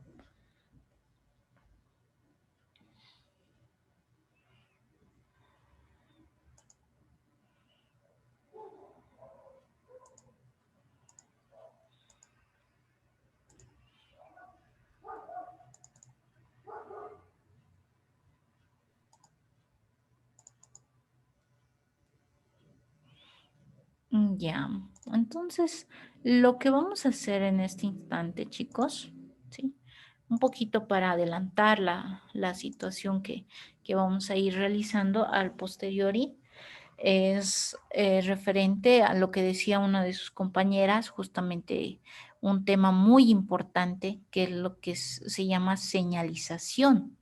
Ya, entonces lo que vamos a hacer en este instante, chicos, ¿sí? Un poquito para adelantar la situación que vamos a ir realizando al posteriori, es referente a lo que decía una de sus compañeras, justamente un tema muy importante que es lo que se llama señalización,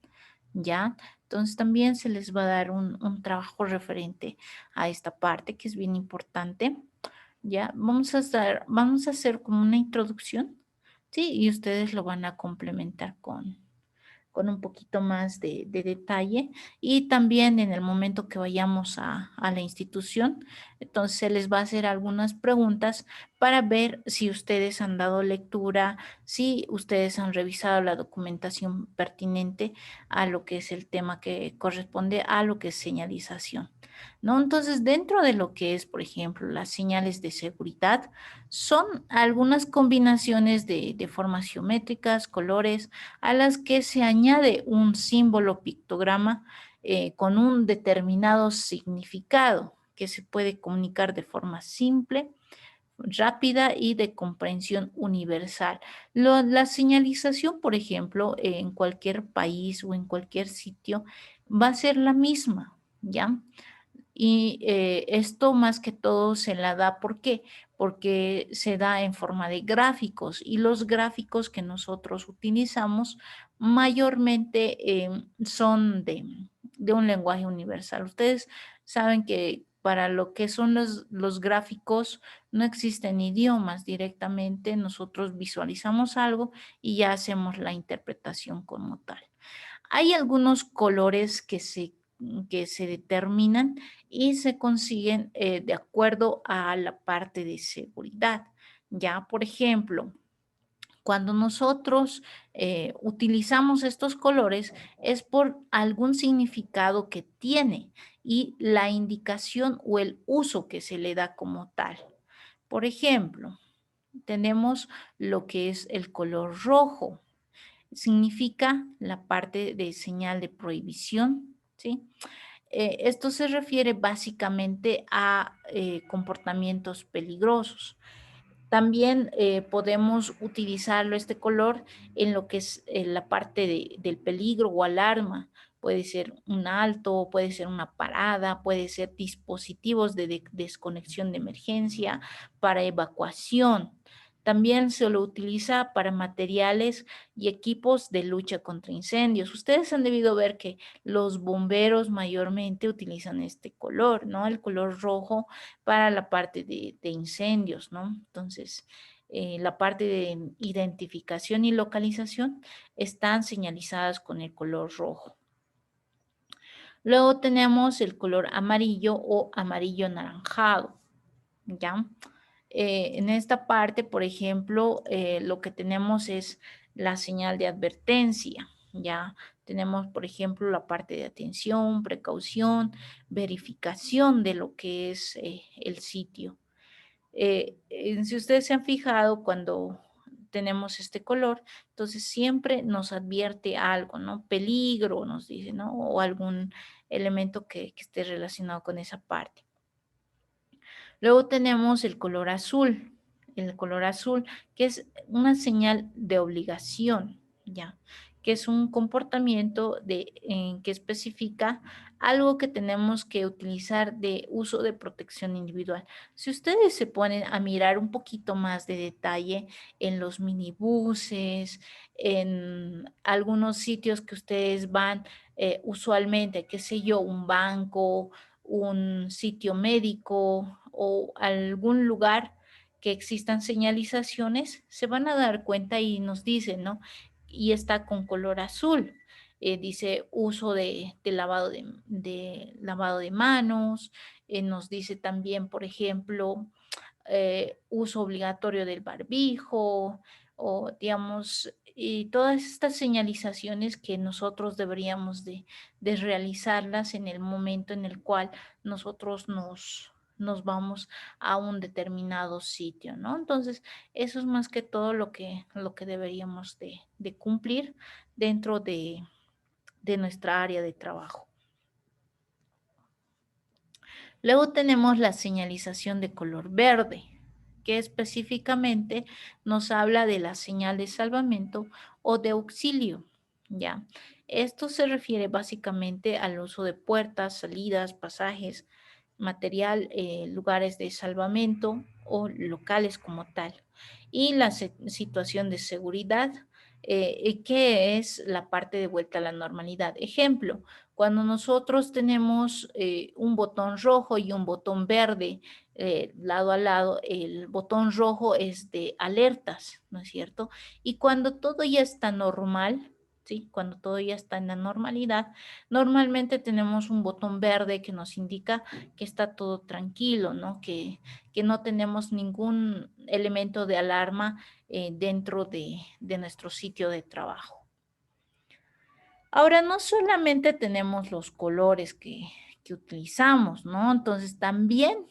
¿ya? Entonces también se les va a dar un trabajo referente a esta parte que es bien importante. Ya, vamos a hacer como una introducción, ¿sí? Y ustedes lo van a complementar con un poquito más de detalle y también en el momento que vayamos a la institución, entonces se les va a hacer algunas preguntas para ver si ustedes han dado lectura, si ustedes han revisado la documentación pertinente a lo que es el tema que corresponde a lo que es señalización, ¿no? Entonces, dentro de lo que es, por ejemplo, las señales de seguridad, son algunas combinaciones de formas geométricas, colores, a las que se añade un símbolo pictograma con un determinado significado que se puede comunicar de forma simple, rápida y de comprensión universal. La señalización, por ejemplo, en cualquier país o en cualquier sitio va a ser la misma, ¿ya? Y esto más que todo se la da, ¿por qué? Porque se da en forma de gráficos y los gráficos que nosotros utilizamos mayormente son de un lenguaje universal. Ustedes saben que para lo que son los gráficos no existen idiomas directamente, nosotros visualizamos algo y ya hacemos la interpretación como tal. Hay algunos colores que se determinan y se consiguen de acuerdo a la parte de seguridad. Ya, por ejemplo, cuando nosotros utilizamos estos colores es por algún significado que tiene y la indicación o el uso que se le da como tal. Por ejemplo, tenemos lo que es el color rojo. significa la parte de señal de prohibición, ¿sí? Esto se refiere básicamente a comportamientos peligrosos. También podemos utilizarlo, este color, en lo que es la parte del peligro o alarma. Puede ser un alto, puede ser una parada, puede ser dispositivos de desconexión de emergencia, para evacuación. También se lo utiliza para materiales y equipos de lucha contra incendios. Ustedes han debido ver que los bomberos mayormente utilizan este color, ¿no? El color rojo para la parte de incendios, ¿no? Entonces, la parte de identificación y localización están señalizadas con el color rojo. Luego tenemos el color amarillo o amarillo anaranjado, ¿ya? En esta parte, por ejemplo, lo que tenemos es la señal de advertencia, ¿ya? Tenemos, por ejemplo, la parte de atención, precaución, verificación de lo que es el sitio. Si ustedes se han fijado, cuando tenemos este color, entonces siempre nos advierte algo, ¿no? Peligro, nos dice, ¿no? O algún elemento que esté relacionado con esa parte. Luego tenemos el color azul, que es una señal de obligación, ¿ya? Que es un comportamiento que especifica algo que tenemos que utilizar de uso de protección individual. Si ustedes se ponen a mirar un poquito más de detalle en los minibuses, en algunos sitios que ustedes van usualmente, qué sé yo, un banco, un sitio médico o algún lugar que existan señalizaciones, se van a dar cuenta y nos dicen, ¿no? Y está con color azul. Dice uso de lavado lavado de manos. Nos dice también, por ejemplo, uso obligatorio del barbijo, o digamos, y todas estas señalizaciones que nosotros deberíamos de realizarlas en el momento en el cual nosotros nos vamos a un determinado sitio, ¿no? Entonces, eso es más que todo lo que deberíamos de cumplir dentro de nuestra área de trabajo. Luego tenemos la señalización de color verde, que específicamente nos habla de la señal de salvamento o de auxilio, ¿ya? Esto se refiere básicamente al uso de puertas, salidas, pasajes, material, lugares de salvamento o locales como tal. Y la situación de seguridad, que es la parte de vuelta a la normalidad. Ejemplo, cuando nosotros tenemos un botón rojo y un botón verde lado a lado, el botón rojo es de alertas, ¿no es cierto? Y cuando todo ya está normal, ¿sí? Cuando todo ya está en la normalidad, normalmente tenemos un botón verde que nos indica que está todo tranquilo, ¿no? Que no tenemos ningún elemento de alarma dentro de nuestro sitio de trabajo. Ahora, no solamente tenemos los colores que utilizamos, ¿no? Entonces, también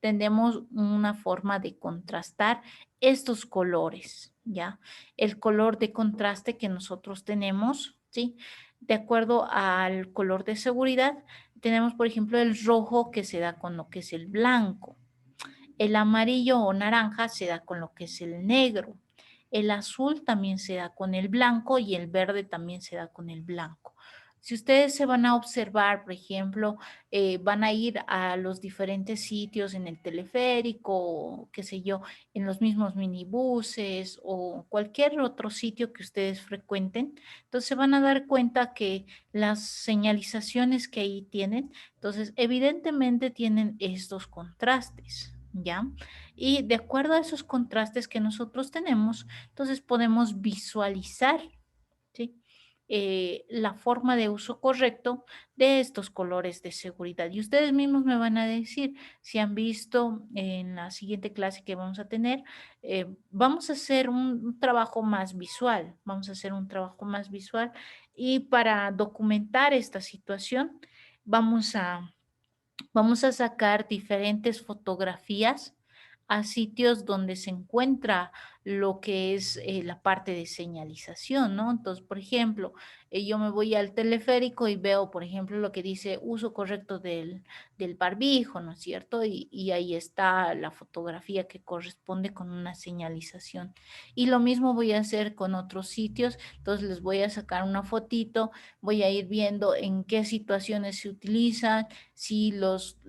tenemos una forma de contrastar estos colores, ¿ya? El color de contraste que nosotros tenemos, ¿sí? De acuerdo al color de seguridad, tenemos, por ejemplo, el rojo que se da con lo que es el blanco. El amarillo o naranja se da con lo que es el negro. El azul también se da con el blanco y el verde también se da con el blanco. Si ustedes se van a observar, por ejemplo, van a ir a los diferentes sitios en el teleférico, o qué sé yo, en los mismos minibuses o cualquier otro sitio que ustedes frecuenten, entonces se van a dar cuenta que las señalizaciones que ahí tienen, entonces evidentemente tienen estos contrastes, ¿ya? Y de acuerdo a esos contrastes que nosotros tenemos, entonces podemos visualizar, ¿sí? La forma de uso correcto de estos colores de seguridad. Y ustedes mismos me van a decir si han visto en la siguiente clase que vamos a tener, vamos a hacer un trabajo más visual, y para documentar esta situación vamos a sacar diferentes fotografías a sitios donde se encuentra lo que es la parte de señalización, ¿no? Entonces, por ejemplo, yo me voy al teleférico y veo, por ejemplo, lo que dice uso correcto del barbijo, ¿no es cierto? Y ahí está la fotografía que corresponde con una señalización. Y lo mismo voy a hacer con otros sitios, entonces les voy a sacar una fotito, voy a ir viendo en qué situaciones se utilizan, si los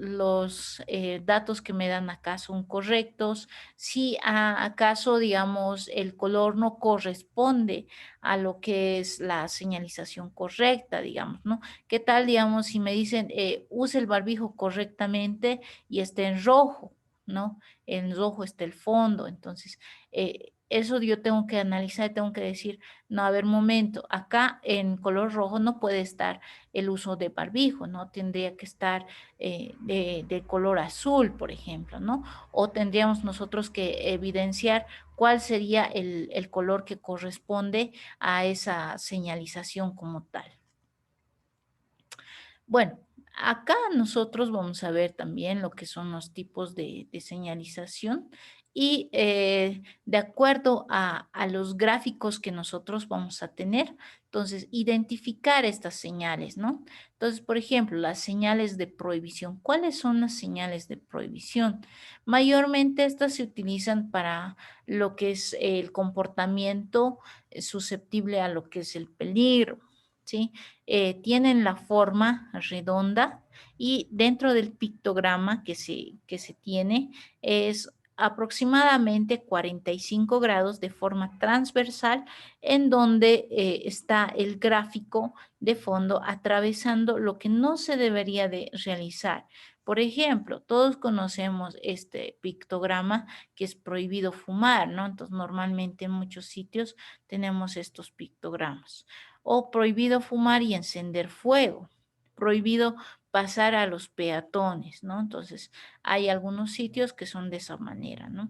datos que me dan acá son correctos, si acaso, digamos, el color no corresponde a lo que es la señalización correcta, digamos, ¿no? ¿Qué tal, digamos, si me dicen use el barbijo correctamente y está en rojo, ¿no? En rojo está el fondo, entonces eso yo tengo que analizar, tengo que decir, no, a ver, momento, acá en color rojo no puede estar el uso de barbijo, ¿no? Tendría que estar de color azul, por ejemplo, ¿no? O tendríamos nosotros que evidenciar cuál sería el color que corresponde a esa señalización como tal. Bueno, acá nosotros vamos a ver también lo que son los tipos de señalización y de acuerdo a los gráficos que nosotros vamos a tener, entonces identificar estas señales, ¿no? Entonces, por ejemplo, las señales de prohibición. ¿Cuáles son las señales de prohibición? Mayormente estas se utilizan para lo que es el comportamiento susceptible a lo que es el peligro, ¿sí? Tienen la forma redonda y dentro del pictograma que se tiene es aproximadamente 45 grados de forma transversal en donde está el gráfico de fondo atravesando lo que no se debería de realizar. Por ejemplo, todos conocemos este pictograma que es prohibido fumar, ¿no? Entonces, normalmente en muchos sitios tenemos estos pictogramas. O prohibido fumar y encender fuego. Prohibido pasar a los peatones, ¿no? Entonces, hay algunos sitios que son de esa manera, ¿no?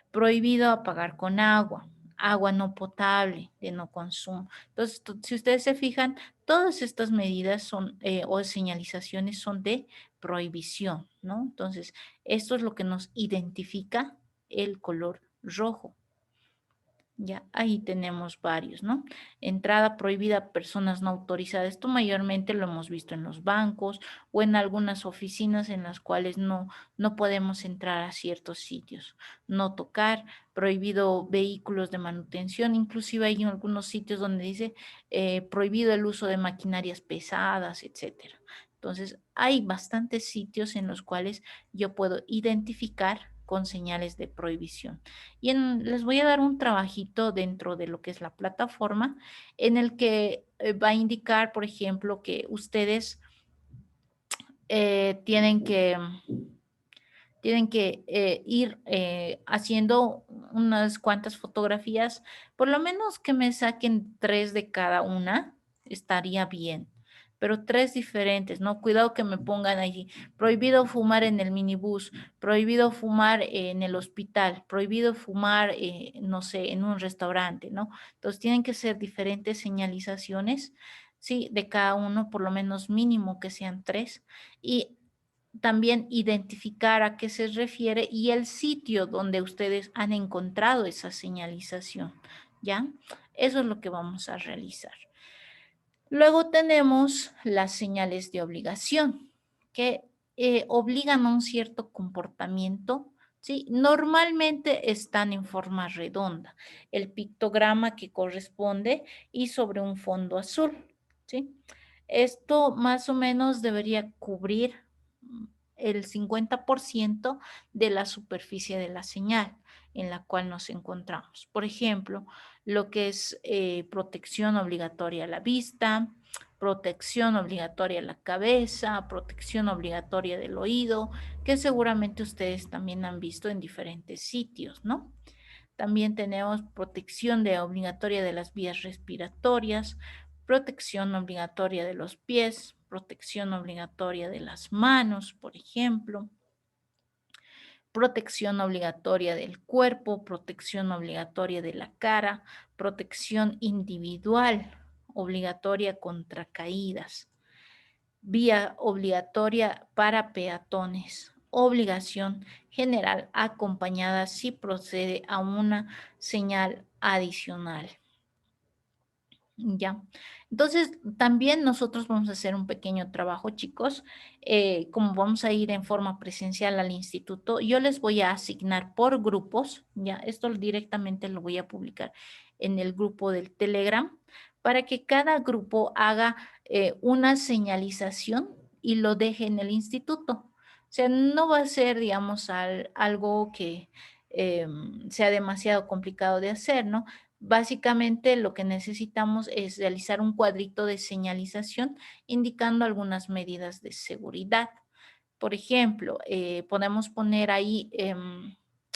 Prohibido apagar con agua, agua no potable, de no consumo. Entonces, si ustedes se fijan, todas estas medidas son, o señalizaciones son de prohibición, ¿no? Entonces, esto es lo que nos identifica el color rojo. Ya, ahí tenemos varios, ¿no? Entrada prohibida a personas no autorizadas. Esto mayormente lo hemos visto en los bancos o en algunas oficinas en las cuales no podemos entrar a ciertos sitios. No tocar, prohibido vehículos de manutención. Inclusive hay algunos sitios donde dice prohibido el uso de maquinarias pesadas, etcétera. Entonces, hay bastantes sitios en los cuales yo puedo identificar con señales de prohibición. Y les voy a dar un trabajito dentro de lo que es la plataforma en el que va a indicar, por ejemplo, que ustedes tienen que ir haciendo unas cuantas fotografías, por lo menos que me saquen 3 de cada una, estaría bien. Pero 3 diferentes, ¿no? Cuidado que me pongan allí, prohibido fumar en el minibús, prohibido fumar en el hospital, prohibido fumar, no sé, en un restaurante, ¿no? Entonces tienen que ser diferentes señalizaciones, ¿sí? De cada uno, por lo menos mínimo que sean 3. Y también identificar a qué se refiere y el sitio donde ustedes han encontrado esa señalización, ¿ya? Eso es lo que vamos a realizar. Luego tenemos las señales de obligación, que obligan a un cierto comportamiento, ¿sí? Normalmente están en forma redonda, el pictograma que corresponde y sobre un fondo azul, ¿sí? Esto más o menos debería cubrir el 50% de la superficie de la señal en la cual nos encontramos. Por ejemplo, lo que es protección obligatoria a la vista, protección obligatoria a la cabeza, protección obligatoria del oído, que seguramente ustedes también han visto en diferentes sitios, ¿no? También tenemos protección obligatoria de las vías respiratorias, protección obligatoria de los pies, protección obligatoria de las manos, por ejemplo, protección obligatoria del cuerpo, protección obligatoria de la cara, protección individual obligatoria contra caídas, vía obligatoria para peatones, obligación general acompañada si procede a una señal adicional. Ya. Entonces, también nosotros vamos a hacer un pequeño trabajo, chicos. Como vamos a ir en forma presencial al instituto, yo les voy a asignar por grupos, ya, esto directamente lo voy a publicar en el grupo del Telegram, para que cada grupo haga una señalización y lo deje en el instituto. O sea, no va a ser, digamos, algo que sea demasiado complicado de hacer, ¿no? Básicamente lo que necesitamos es realizar un cuadrito de señalización indicando algunas medidas de seguridad. Por ejemplo, podemos poner ahí,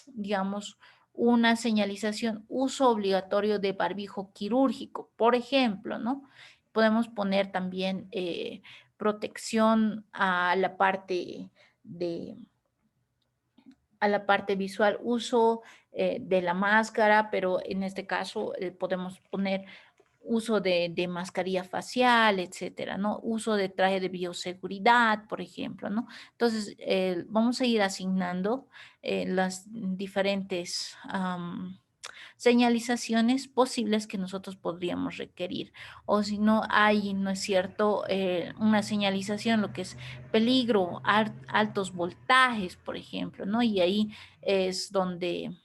digamos, una señalización, uso obligatorio de barbijo quirúrgico, por ejemplo, ¿no? Podemos poner también protección a la parte visual, uso de la máscara, pero en este caso podemos poner uso de mascarilla facial, etcétera, ¿no? Uso de traje de bioseguridad, por ejemplo, ¿no? Entonces, vamos a ir asignando las diferentes señalizaciones posibles que nosotros podríamos requerir. O si no hay, ¿no es cierto?, una señalización, lo que es peligro, altos voltajes, por ejemplo, ¿no? Y ahí es donde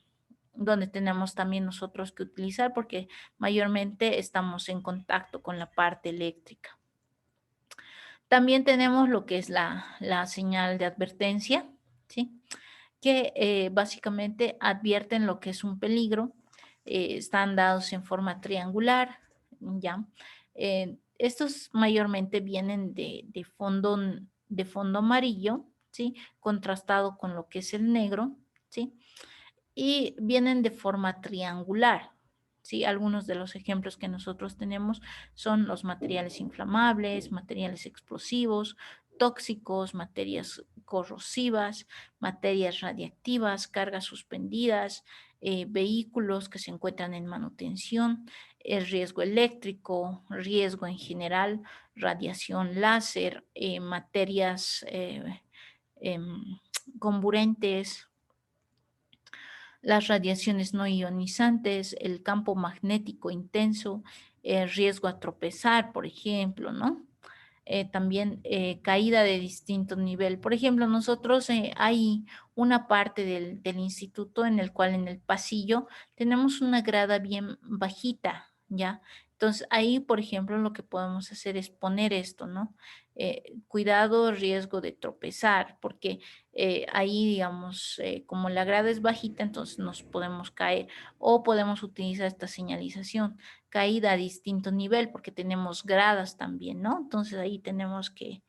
tenemos también nosotros que utilizar porque mayormente estamos en contacto con la parte eléctrica. También tenemos lo que es la señal de advertencia, ¿sí? Que básicamente advierten lo que es un peligro. Están dados en forma triangular, ¿ya? Estos mayormente vienen de fondo amarillo, ¿sí? Contrastado con lo que es el negro, ¿sí? Y vienen de forma triangular, ¿sí? Algunos de los ejemplos que nosotros tenemos son los materiales inflamables, materiales explosivos, tóxicos, materias corrosivas, materias radiactivas, cargas suspendidas, vehículos que se encuentran en manutención, el riesgo eléctrico, riesgo en general, radiación láser, materias comburentes, las radiaciones no ionizantes, el campo magnético intenso, el riesgo a tropezar, por ejemplo, ¿no? También caída de distinto nivel. Por ejemplo, nosotros hay una parte del instituto en el cual en el pasillo tenemos una grada bien bajita, ¿ya? Entonces ahí, por ejemplo, lo que podemos hacer es poner esto, ¿no? Cuidado, riesgo de tropezar, porque ahí, digamos, como la grada es bajita, entonces nos podemos caer o podemos utilizar esta señalización, caída a distinto nivel, porque tenemos gradas también, ¿no? Entonces ahí tenemos que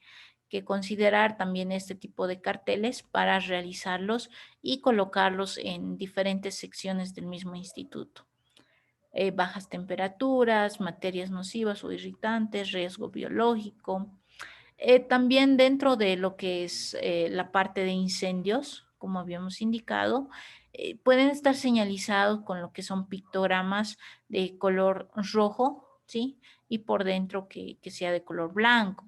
considerar también este tipo de carteles para realizarlos y colocarlos en diferentes secciones del mismo instituto. Bajas temperaturas, materias nocivas o irritantes, riesgo biológico. También dentro de lo que es la parte de incendios, como habíamos indicado, pueden estar señalizados con lo que son pictogramas de color rojo, ¿sí? Y por dentro que sea de color blanco.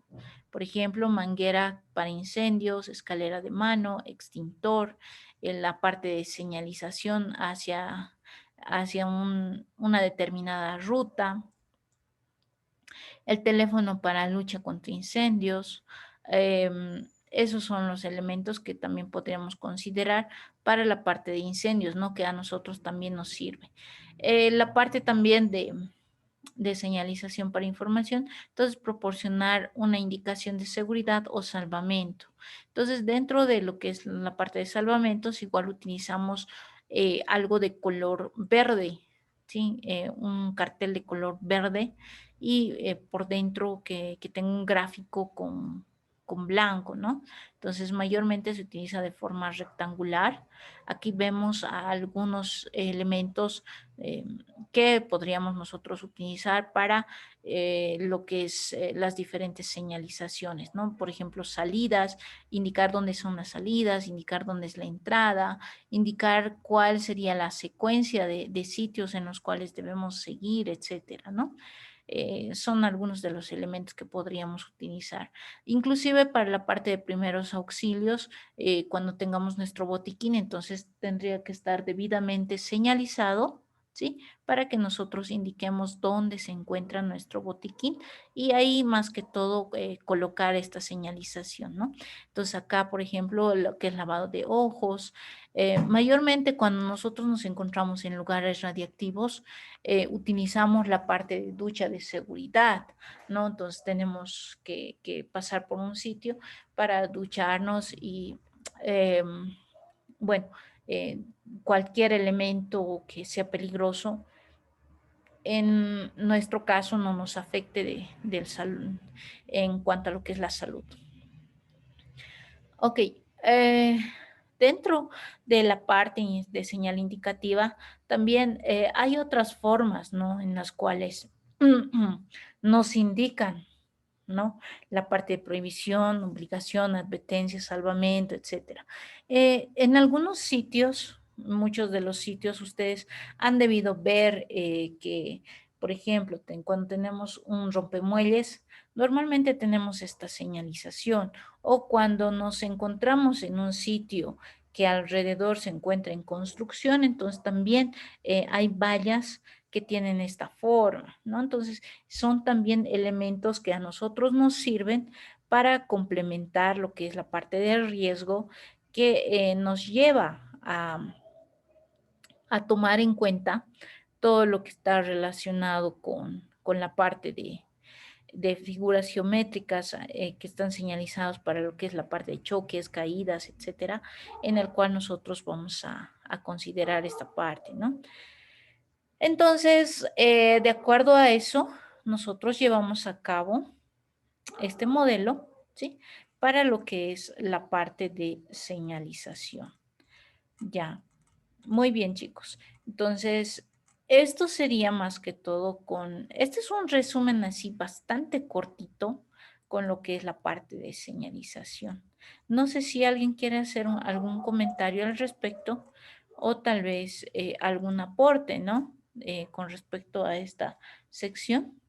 Por ejemplo, manguera para incendios, escalera de mano, extintor, en la parte de señalización hacia una determinada ruta, el teléfono para lucha contra incendios. Esos son los elementos que también podríamos considerar para la parte de incendios, ¿no? Que a nosotros también nos sirve. La parte también de señalización para información, entonces proporcionar una indicación de seguridad o salvamento. Entonces, dentro de lo que es la parte de salvamentos, igual utilizamos algo de color verde, ¿sí? Un cartel de color verde y por dentro que tenga un gráfico con blanco, ¿no? Entonces, mayormente se utiliza de forma rectangular. Aquí vemos algunos elementos que podríamos nosotros utilizar para lo que es las diferentes señalizaciones, ¿no? Por ejemplo, salidas, indicar dónde son las salidas, indicar dónde es la entrada, indicar cuál sería la secuencia de sitios en los cuales debemos seguir, etcétera, ¿no? son algunos de los elementos que podríamos utilizar. Inclusive para la parte de primeros auxilios, cuando tengamos nuestro botiquín, entonces tendría que estar debidamente señalizado, ¿sí? Para que nosotros indiquemos dónde se encuentra nuestro botiquín y ahí más que todo colocar esta señalización, ¿no? Entonces acá, por ejemplo, lo que es lavado de ojos, mayormente cuando nosotros nos encontramos en lugares radiactivos, utilizamos la parte de ducha de seguridad, ¿no? Entonces tenemos que pasar por un sitio para ducharnos y, bueno, cualquier elemento que sea peligroso, en nuestro caso no nos afecte en cuanto a lo que es la salud. Ok, dentro de la parte de señal indicativa, también hay otras formas, ¿no? En las cuales nos indican, ¿no? La parte de prohibición, obligación, advertencia, salvamento, etcétera. En algunos sitios, muchos de los sitios, ustedes han debido ver que, por ejemplo, cuando tenemos un rompemuelles, normalmente tenemos esta señalización, o cuando nos encontramos en un sitio que alrededor se encuentra en construcción, entonces también hay vallas que tienen esta forma, ¿no? Entonces, son también elementos que a nosotros nos sirven para complementar lo que es la parte de riesgo que nos lleva a tomar en cuenta todo lo que está relacionado con la parte de figuras geométricas que están señalizados para lo que es la parte de choques, caídas, etcétera, en el cual nosotros vamos a considerar esta parte, ¿no? Entonces, de acuerdo a eso, nosotros llevamos a cabo este modelo, ¿sí? Para lo que es la parte de señalización. Ya, muy bien, chicos. Entonces, esto sería más que todo este es un resumen así bastante cortito con lo que es la parte de señalización. No sé si alguien quiere hacer algún comentario al respecto o tal vez algún aporte, ¿no? Con respecto a esta sección.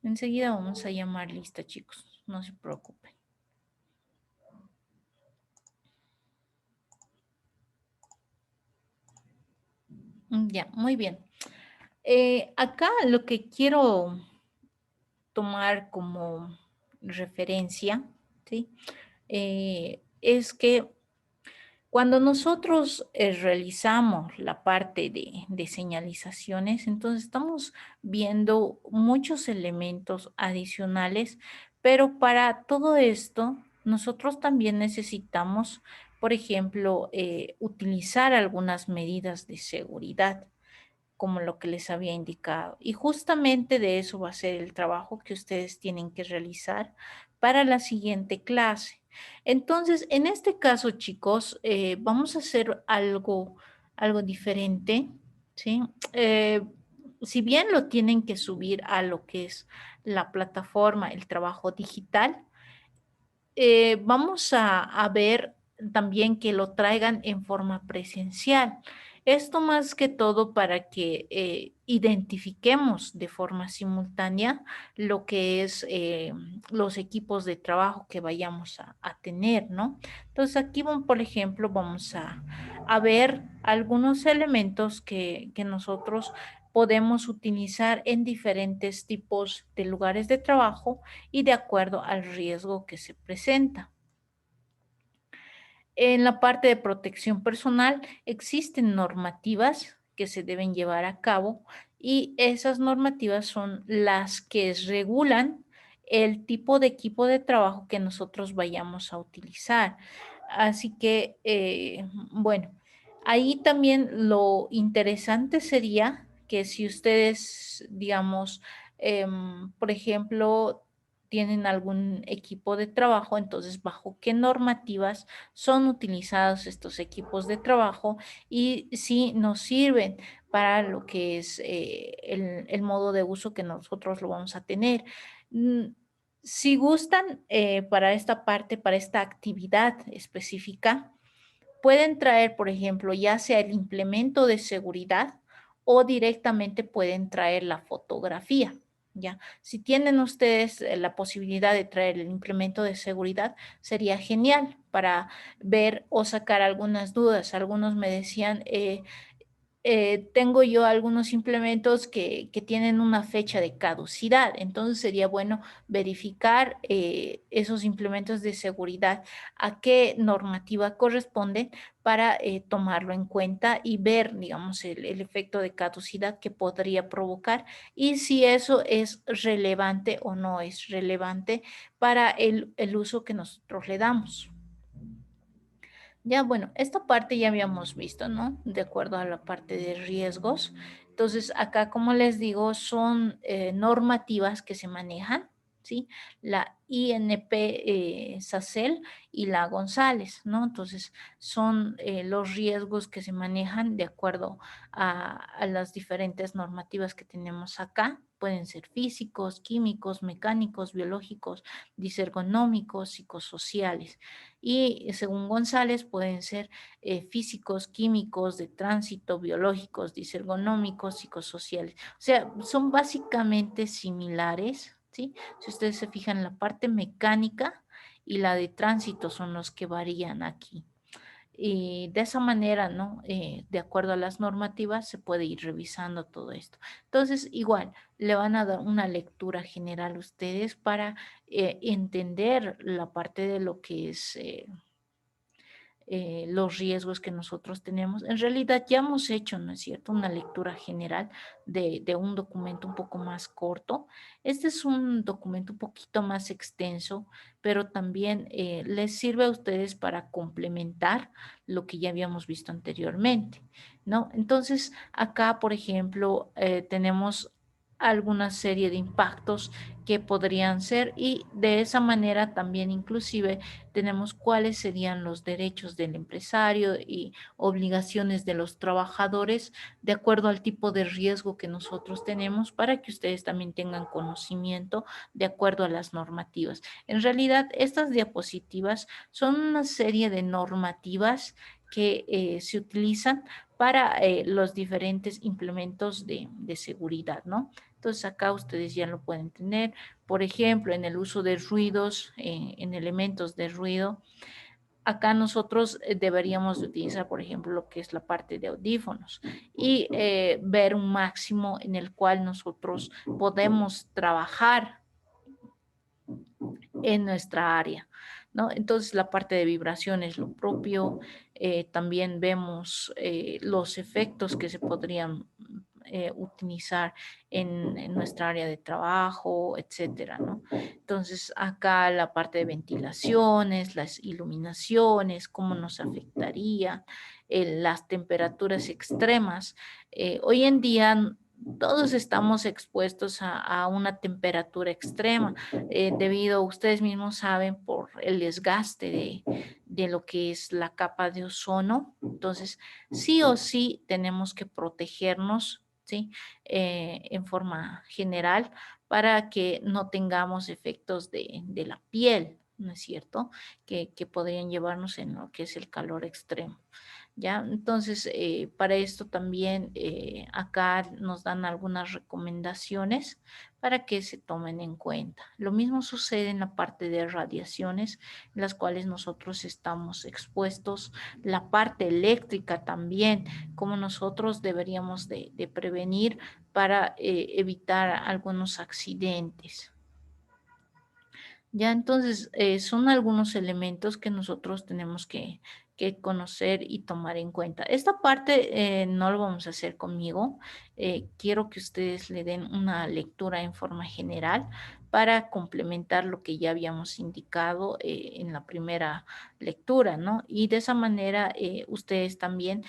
Enseguida vamos a llamar lista, chicos. No se preocupen. Ya, muy bien. Acá lo que quiero tomar como referencia, ¿sí? Es que cuando nosotros realizamos la parte de señalizaciones, entonces estamos viendo muchos elementos adicionales, pero para todo esto nosotros también necesitamos, por ejemplo, utilizar algunas medidas de seguridad, como lo que les había indicado. Y justamente de eso va a ser el trabajo que ustedes tienen que realizar para la siguiente clase. Entonces, en este caso, chicos, vamos a hacer algo diferente, ¿sí? Si bien lo tienen que subir a lo que es la plataforma, el trabajo digital, vamos a ver también que lo traigan en forma presencial. Esto más que todo para que identifiquemos de forma simultánea lo que es los equipos de trabajo que vayamos a tener, ¿no? Entonces aquí, por ejemplo, vamos a ver algunos elementos que nosotros podemos utilizar en diferentes tipos de lugares de trabajo y de acuerdo al riesgo que se presenta. En la parte de protección personal existen normativas que se deben llevar a cabo y esas normativas son las que regulan el tipo de equipo de trabajo que nosotros vayamos a utilizar. Así que, bueno, ahí también lo interesante sería que si ustedes, digamos, por ejemplo, tienen algún equipo de trabajo, entonces bajo qué normativas son utilizados estos equipos de trabajo y si nos sirven para lo que es el modo de uso que nosotros lo vamos a tener. Si gustan, para esta parte, para esta actividad específica, pueden traer, por ejemplo, ya sea el implemento de seguridad o directamente pueden traer la fotografía. ¿Ya? Si tienen ustedes la posibilidad de traer el implemento de seguridad, sería genial para ver o sacar algunas dudas. Algunos me decían, tengo yo algunos implementos que tienen una fecha de caducidad, entonces sería bueno verificar esos implementos de seguridad a qué normativa corresponden para tomarlo en cuenta y ver, digamos, el efecto de caducidad que podría provocar y si eso es relevante o no es relevante para el uso que nosotros le damos. Ya, bueno, esta parte ya habíamos visto, ¿no? De acuerdo a la parte de riesgos. Entonces, acá, como les digo, son normativas que se manejan, ¿sí? La INP SACEL y la González, ¿no? Entonces, son los riesgos que se manejan de acuerdo a las diferentes normativas que tenemos acá. Pueden ser físicos, químicos, mecánicos, biológicos, disergonómicos, psicosociales. Y según González pueden ser físicos, químicos, de tránsito, biológicos, disergonómicos, psicosociales. O sea, son básicamente similares, ¿sí? Si ustedes se fijan, la parte mecánica y la de tránsito son los que varían aquí. Y de esa manera, ¿no? De acuerdo a las normativas, se puede ir revisando todo esto. Entonces, igual, le van a dar una lectura general a ustedes para entender la parte de lo que es los riesgos que nosotros tenemos. En realidad ya hemos hecho, ¿no es cierto?, una lectura general de un documento un poco más corto. Este es un documento un poquito más extenso, pero también les sirve a ustedes para complementar lo que ya habíamos visto anteriormente, ¿no? Entonces, acá, por ejemplo, tenemos alguna serie de impactos que podrían ser y de esa manera también inclusive tenemos cuáles serían los derechos del empresario y obligaciones de los trabajadores de acuerdo al tipo de riesgo que nosotros tenemos para que ustedes también tengan conocimiento de acuerdo a las normativas. En realidad, estas diapositivas son una serie de normativas que se utilizan para los diferentes implementos de seguridad, ¿no? Entonces acá ustedes ya lo pueden tener. Por ejemplo, en el uso de ruidos, en elementos de ruido, acá nosotros deberíamos de utilizar, por ejemplo, lo que es la parte de audífonos y ver un máximo en el cual nosotros podemos trabajar en nuestra área, ¿no? Entonces la parte de vibración es lo propio. También vemos los efectos que se podrían utilizar en nuestra área de trabajo, etcétera, ¿no? Entonces, acá la parte de ventilaciones, las iluminaciones, cómo nos afectaría, las temperaturas extremas. Hoy en día todos estamos expuestos a una temperatura extrema debido, ustedes mismos saben, por el desgaste de lo que es la capa de ozono. Entonces, sí o sí tenemos que protegernos, ¿sí? En forma general para que no tengamos efectos de la piel, ¿no es cierto? Que podrían llevarnos en lo que es el calor extremo. ¿Ya? Entonces, para esto también acá nos dan algunas recomendaciones para que se tomen en cuenta. Lo mismo sucede en la parte de radiaciones, en las cuales nosotros estamos expuestos, la parte eléctrica también, como nosotros deberíamos de prevenir para evitar algunos accidentes. Ya, entonces, son algunos elementos que nosotros tenemos que conocer y tomar en cuenta. Esta parte no lo vamos a hacer conmigo. Quiero que ustedes le den una lectura en forma general para complementar lo que ya habíamos indicado en la primera lectura, ¿no? Y de esa manera ustedes también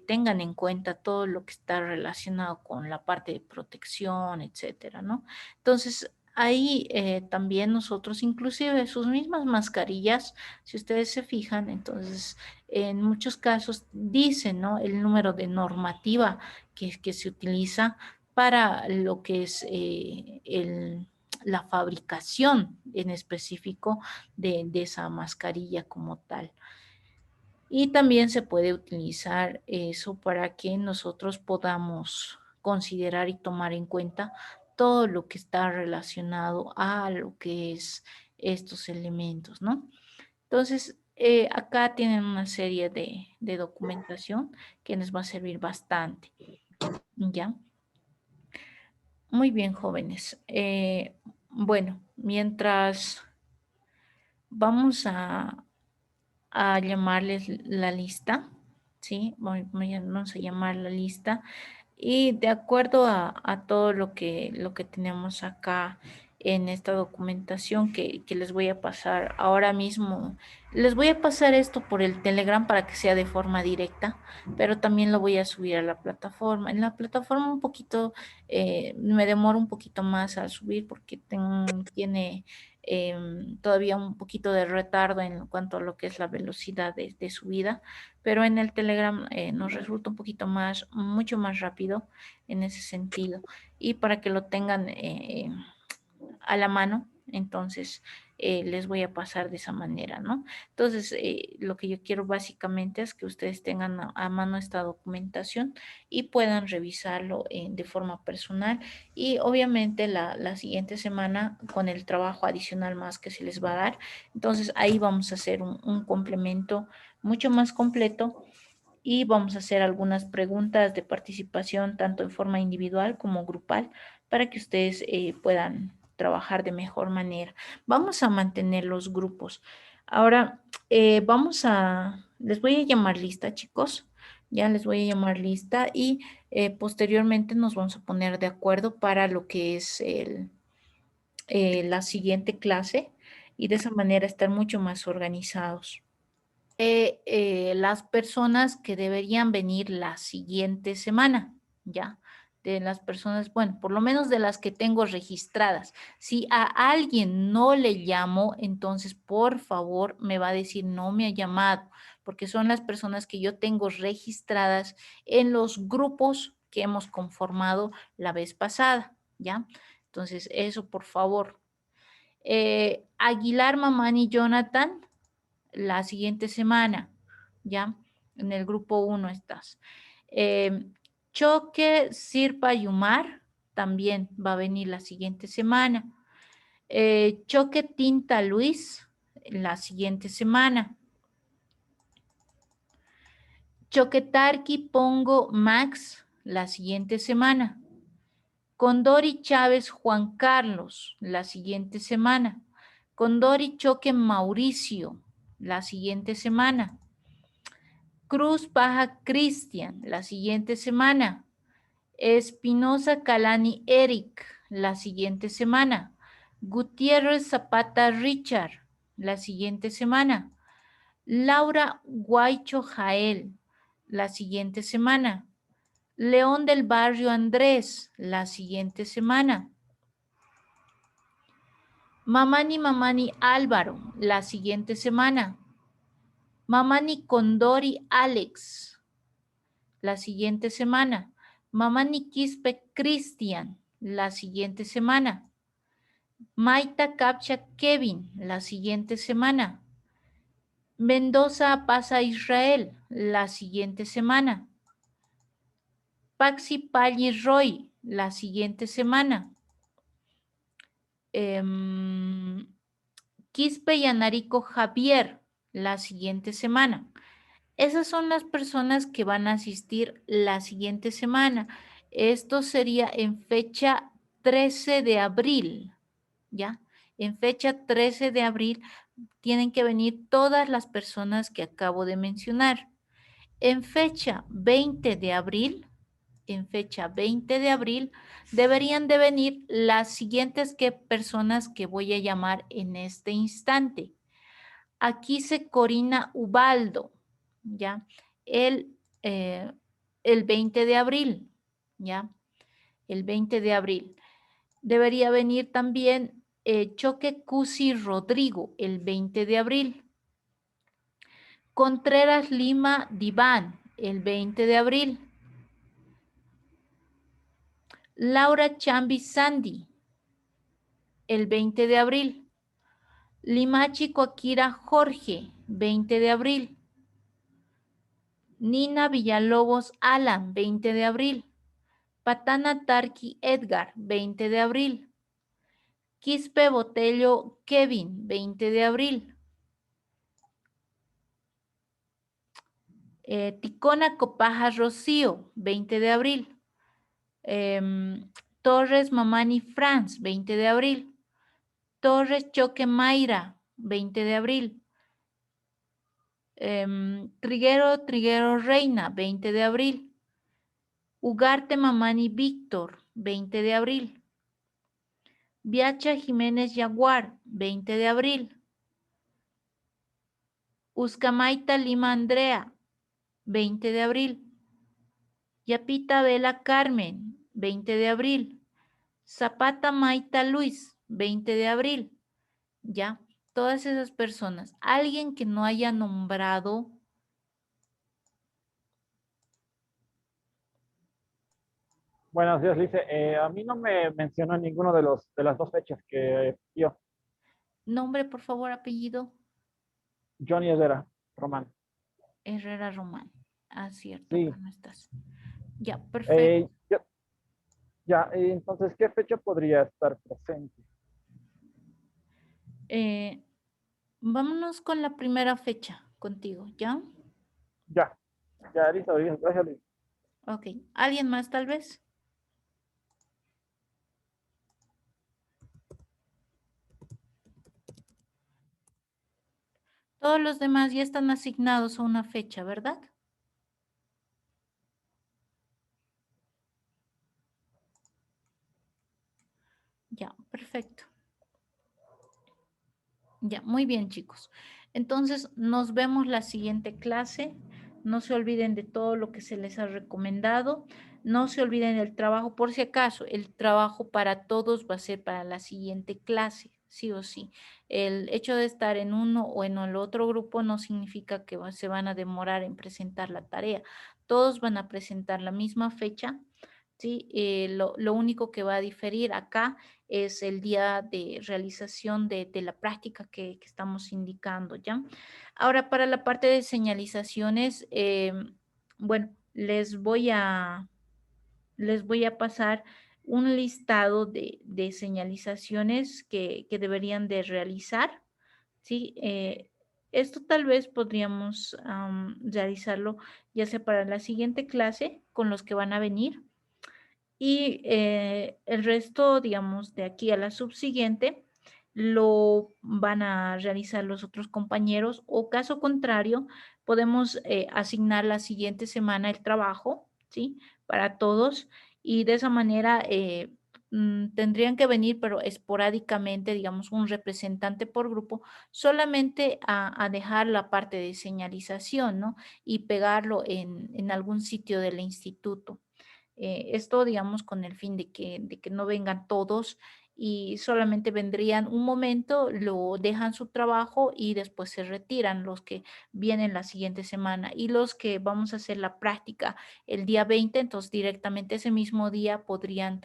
tengan en cuenta todo lo que está relacionado con la parte de protección, etcétera, ¿no? Entonces, ahí también nosotros, inclusive sus mismas mascarillas, si ustedes se fijan, entonces en muchos casos dicen, ¿no?, el número de normativa que se utiliza para lo que es la fabricación en específico de esa mascarilla como tal. Y también se puede utilizar eso para que nosotros podamos considerar y tomar en cuenta todo lo que está relacionado a lo que es estos elementos, ¿no? Entonces, acá tienen una serie de documentación que les va a servir bastante, ¿ya? Muy bien, jóvenes. Bueno, mientras vamos a llamarles la lista, ¿sí? Vamos a llamar la lista y de acuerdo a todo lo que tenemos acá en esta documentación que les voy a pasar ahora mismo, les voy a pasar esto por el Telegram para que sea de forma directa, pero también lo voy a subir a la plataforma. En la plataforma un poquito, me demoro un poquito más al subir porque tiene todavía un poquito de retardo en cuanto a lo que es la velocidad de subida, pero en el Telegram nos resulta un poquito más, mucho más rápido en ese sentido. Y para que lo tengan a la mano, entonces les voy a pasar de esa manera, ¿no? Entonces, lo que yo quiero básicamente es que ustedes tengan a mano esta documentación y puedan revisarlo de forma personal y obviamente la siguiente semana con el trabajo adicional más que se les va a dar. Entonces, ahí vamos a hacer un complemento mucho más completo y vamos a hacer algunas preguntas de participación tanto en forma individual como grupal para que ustedes puedan trabajar de mejor manera. Vamos a mantener los grupos. Ahora, les voy a llamar lista, chicos. Ya les voy a llamar lista y posteriormente nos vamos a poner de acuerdo para lo que es la siguiente clase y de esa manera estar mucho más organizados. Las personas que deberían venir la siguiente semana, ¿ya? De las personas, bueno, por lo menos de las que tengo registradas. Si a alguien no le llamo, entonces por favor me va a decir no me ha llamado, porque son las personas que yo tengo registradas en los grupos que hemos conformado la vez pasada, ¿ya? Entonces, eso por favor. Aguilar, Mamani, Jonathan, la siguiente semana, ¿ya? En el grupo 1 estás. Choque, Sirpa y Umar también va a venir la siguiente semana. Choque, Tinta, Luis, la siguiente semana. Choque, Tarqui, Pongo, Max, la siguiente semana. Condori, Chávez, Juan Carlos, la siguiente semana. Condori, Choque, Mauricio, la siguiente semana. Cruz, Paja, Cristian, la siguiente semana. Espinosa, Calani, Eric, la siguiente semana. Gutiérrez, Zapata, Richard, la siguiente semana. Laura, Guaycho, Jael, la siguiente semana. León del Barrio, Andrés, la siguiente semana. Mamani, Álvaro, la siguiente semana. Mamani, Condori, Alex, la siguiente semana. Mamani, Quispe, Cristian, la siguiente semana. Maita, Capcha, Kevin, la siguiente semana. Mendoza, Pasa, Israel, la siguiente semana. Paxi, Palli, Roy, la siguiente semana. Quispe y Anarico, Javier, la siguiente semana. Esas son las personas que van a asistir la siguiente semana. Esto sería en fecha 13 de abril, ¿ya? En fecha 13 de abril tienen que venir todas las personas que acabo de mencionar. En fecha 20 de abril, deberían de venir las siguientes personas que voy a llamar en este instante. Aquí se Corina Ubaldo, ¿ya? El 20 de abril, ¿ya? El 20 de abril. Debería venir también Choque Cusi Rodrigo, el 20 de abril. Contreras Lima Diván, el 20 de abril. Laura Chambi Sandy, el 20 de abril. Limachi Coaquira Jorge, 20 de abril. Nina Villalobos Alan, 20 de abril. Patana Tarqui Edgar, 20 de abril. Quispe Botello Kevin, 20 de abril. Ticona Copaja Rocío, 20 de abril. Torres Mamani Franz, 20 de abril. Torres Choque Mayra, 20 de abril. Triguero Reina, 20 de abril. Ugarte Mamani Víctor, 20 de abril. Viacha Jiménez Yaguar, 20 de abril. Uscamaita Lima Andrea, 20 de abril. Yapita Vela Carmen, 20 de abril. Zapata Maita Luis, 20 de abril. Ya, todas esas personas. Alguien que no haya nombrado. Buenos días, Lice. A mí no me mencionó ninguno de las dos fechas que yo. Nombre, por favor, apellido. Johnny Herrera, Román. Herrera Román. Ah, cierto, Sí. acá no estás. Ya, perfecto. Entonces, ¿qué fecha podría estar presente? Vámonos con la primera fecha contigo, ¿ya? Ya, listo, gracias, Liz. Ok. ¿Alguien más tal vez? Todos los demás ya están asignados a una fecha, ¿verdad? Ya, perfecto. Ya, muy bien, chicos. Entonces, nos vemos la siguiente clase. No se olviden de todo lo que se les ha recomendado. No se olviden del trabajo, por si acaso, el trabajo para todos va a ser para la siguiente clase, sí o sí. El hecho de estar en uno o en el otro grupo no significa que se van a demorar en presentar la tarea. Todos van a presentar la misma fecha. ¿Sí? Lo único que va a diferir acá es el día de realización de la práctica que estamos indicando, ¿ya? Ahora, para la parte de señalizaciones, bueno, les voy a pasar un listado de señalizaciones que deberían de realizar, ¿sí? Esto tal vez podríamos realizarlo ya sea para la siguiente clase con los que van a venir, y el resto, digamos, de aquí a la subsiguiente, lo van a realizar los otros compañeros, o caso contrario, podemos asignar la siguiente semana el trabajo, ¿sí? Para todos, y de esa manera tendrían que venir, pero esporádicamente, digamos, un representante por grupo, solamente a dejar la parte de señalización, ¿no? Y pegarlo en algún sitio del instituto. Esto, digamos, con el fin de que no vengan todos y solamente vendrían un momento, lo dejan su trabajo y después se retiran los que vienen la siguiente semana, y los que vamos a hacer la práctica el día 20, entonces directamente ese mismo día podrían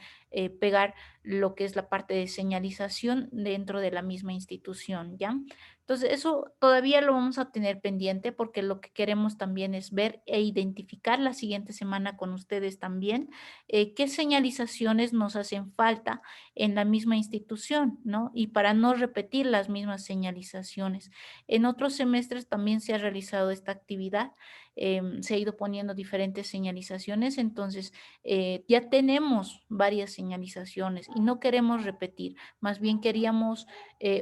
pegar lo que es la parte de señalización dentro de la misma institución, ¿ya? Entonces, eso todavía lo vamos a tener pendiente, porque lo que queremos también es ver e identificar la siguiente semana con ustedes también qué señalizaciones nos hacen falta en la misma institución, ¿no? Y para no repetir las mismas señalizaciones. En otros semestres también se ha realizado esta actividad, se ha ido poniendo diferentes señalizaciones, entonces ya tenemos varias señalizaciones y no queremos repetir, más bien queríamos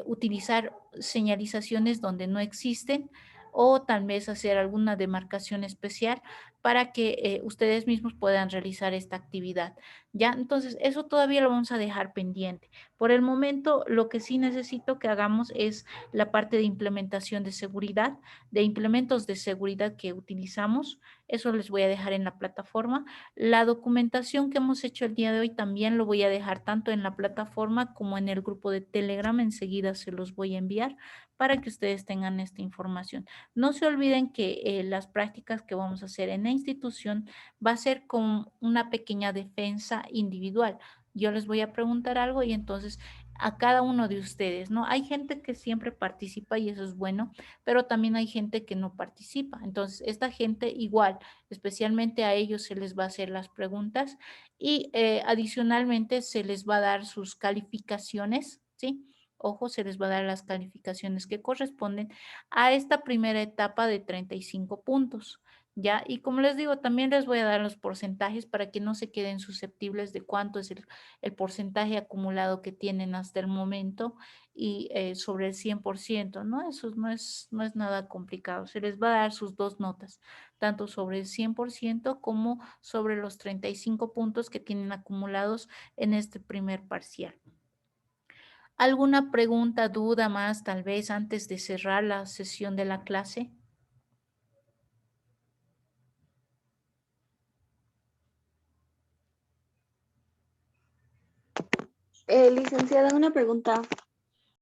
utilizar señalizaciones donde no existen, o tal vez hacer alguna demarcación especial para que ustedes mismos puedan realizar esta actividad, ¿ya? Entonces, eso todavía lo vamos a dejar pendiente. Por el momento, lo que sí necesito que hagamos es la parte de implementación de seguridad, de implementos de seguridad que utilizamos. Eso les voy a dejar en la plataforma. La documentación que hemos hecho el día de hoy también lo voy a dejar tanto en la plataforma como en el grupo de Telegram. Enseguida se los voy a enviar para que ustedes tengan esta información. No se olviden que las prácticas que vamos a hacer en la institución va a ser con una pequeña defensa individual. Yo les voy a preguntar algo y entonces a cada uno de ustedes, ¿no? Hay gente que siempre participa y eso es bueno, pero también hay gente que no participa. Entonces, esta gente igual, especialmente a ellos se les va a hacer las preguntas y adicionalmente se les va a dar sus calificaciones, ¿sí? Ojo, se les va a dar las calificaciones que corresponden a esta primera etapa de 35 puntos. ¿Ya? Y como les digo, también les voy a dar los porcentajes para que no se queden susceptibles de cuánto es el porcentaje acumulado que tienen hasta el momento y sobre el 100%, ¿no? Eso no es nada complicado. Se les va a dar sus dos notas, tanto sobre el 100% como sobre los 35 puntos que tienen acumulados en este primer parcial. ¿Alguna pregunta, duda más, tal vez antes de cerrar la sesión de la clase? Licenciada, una pregunta.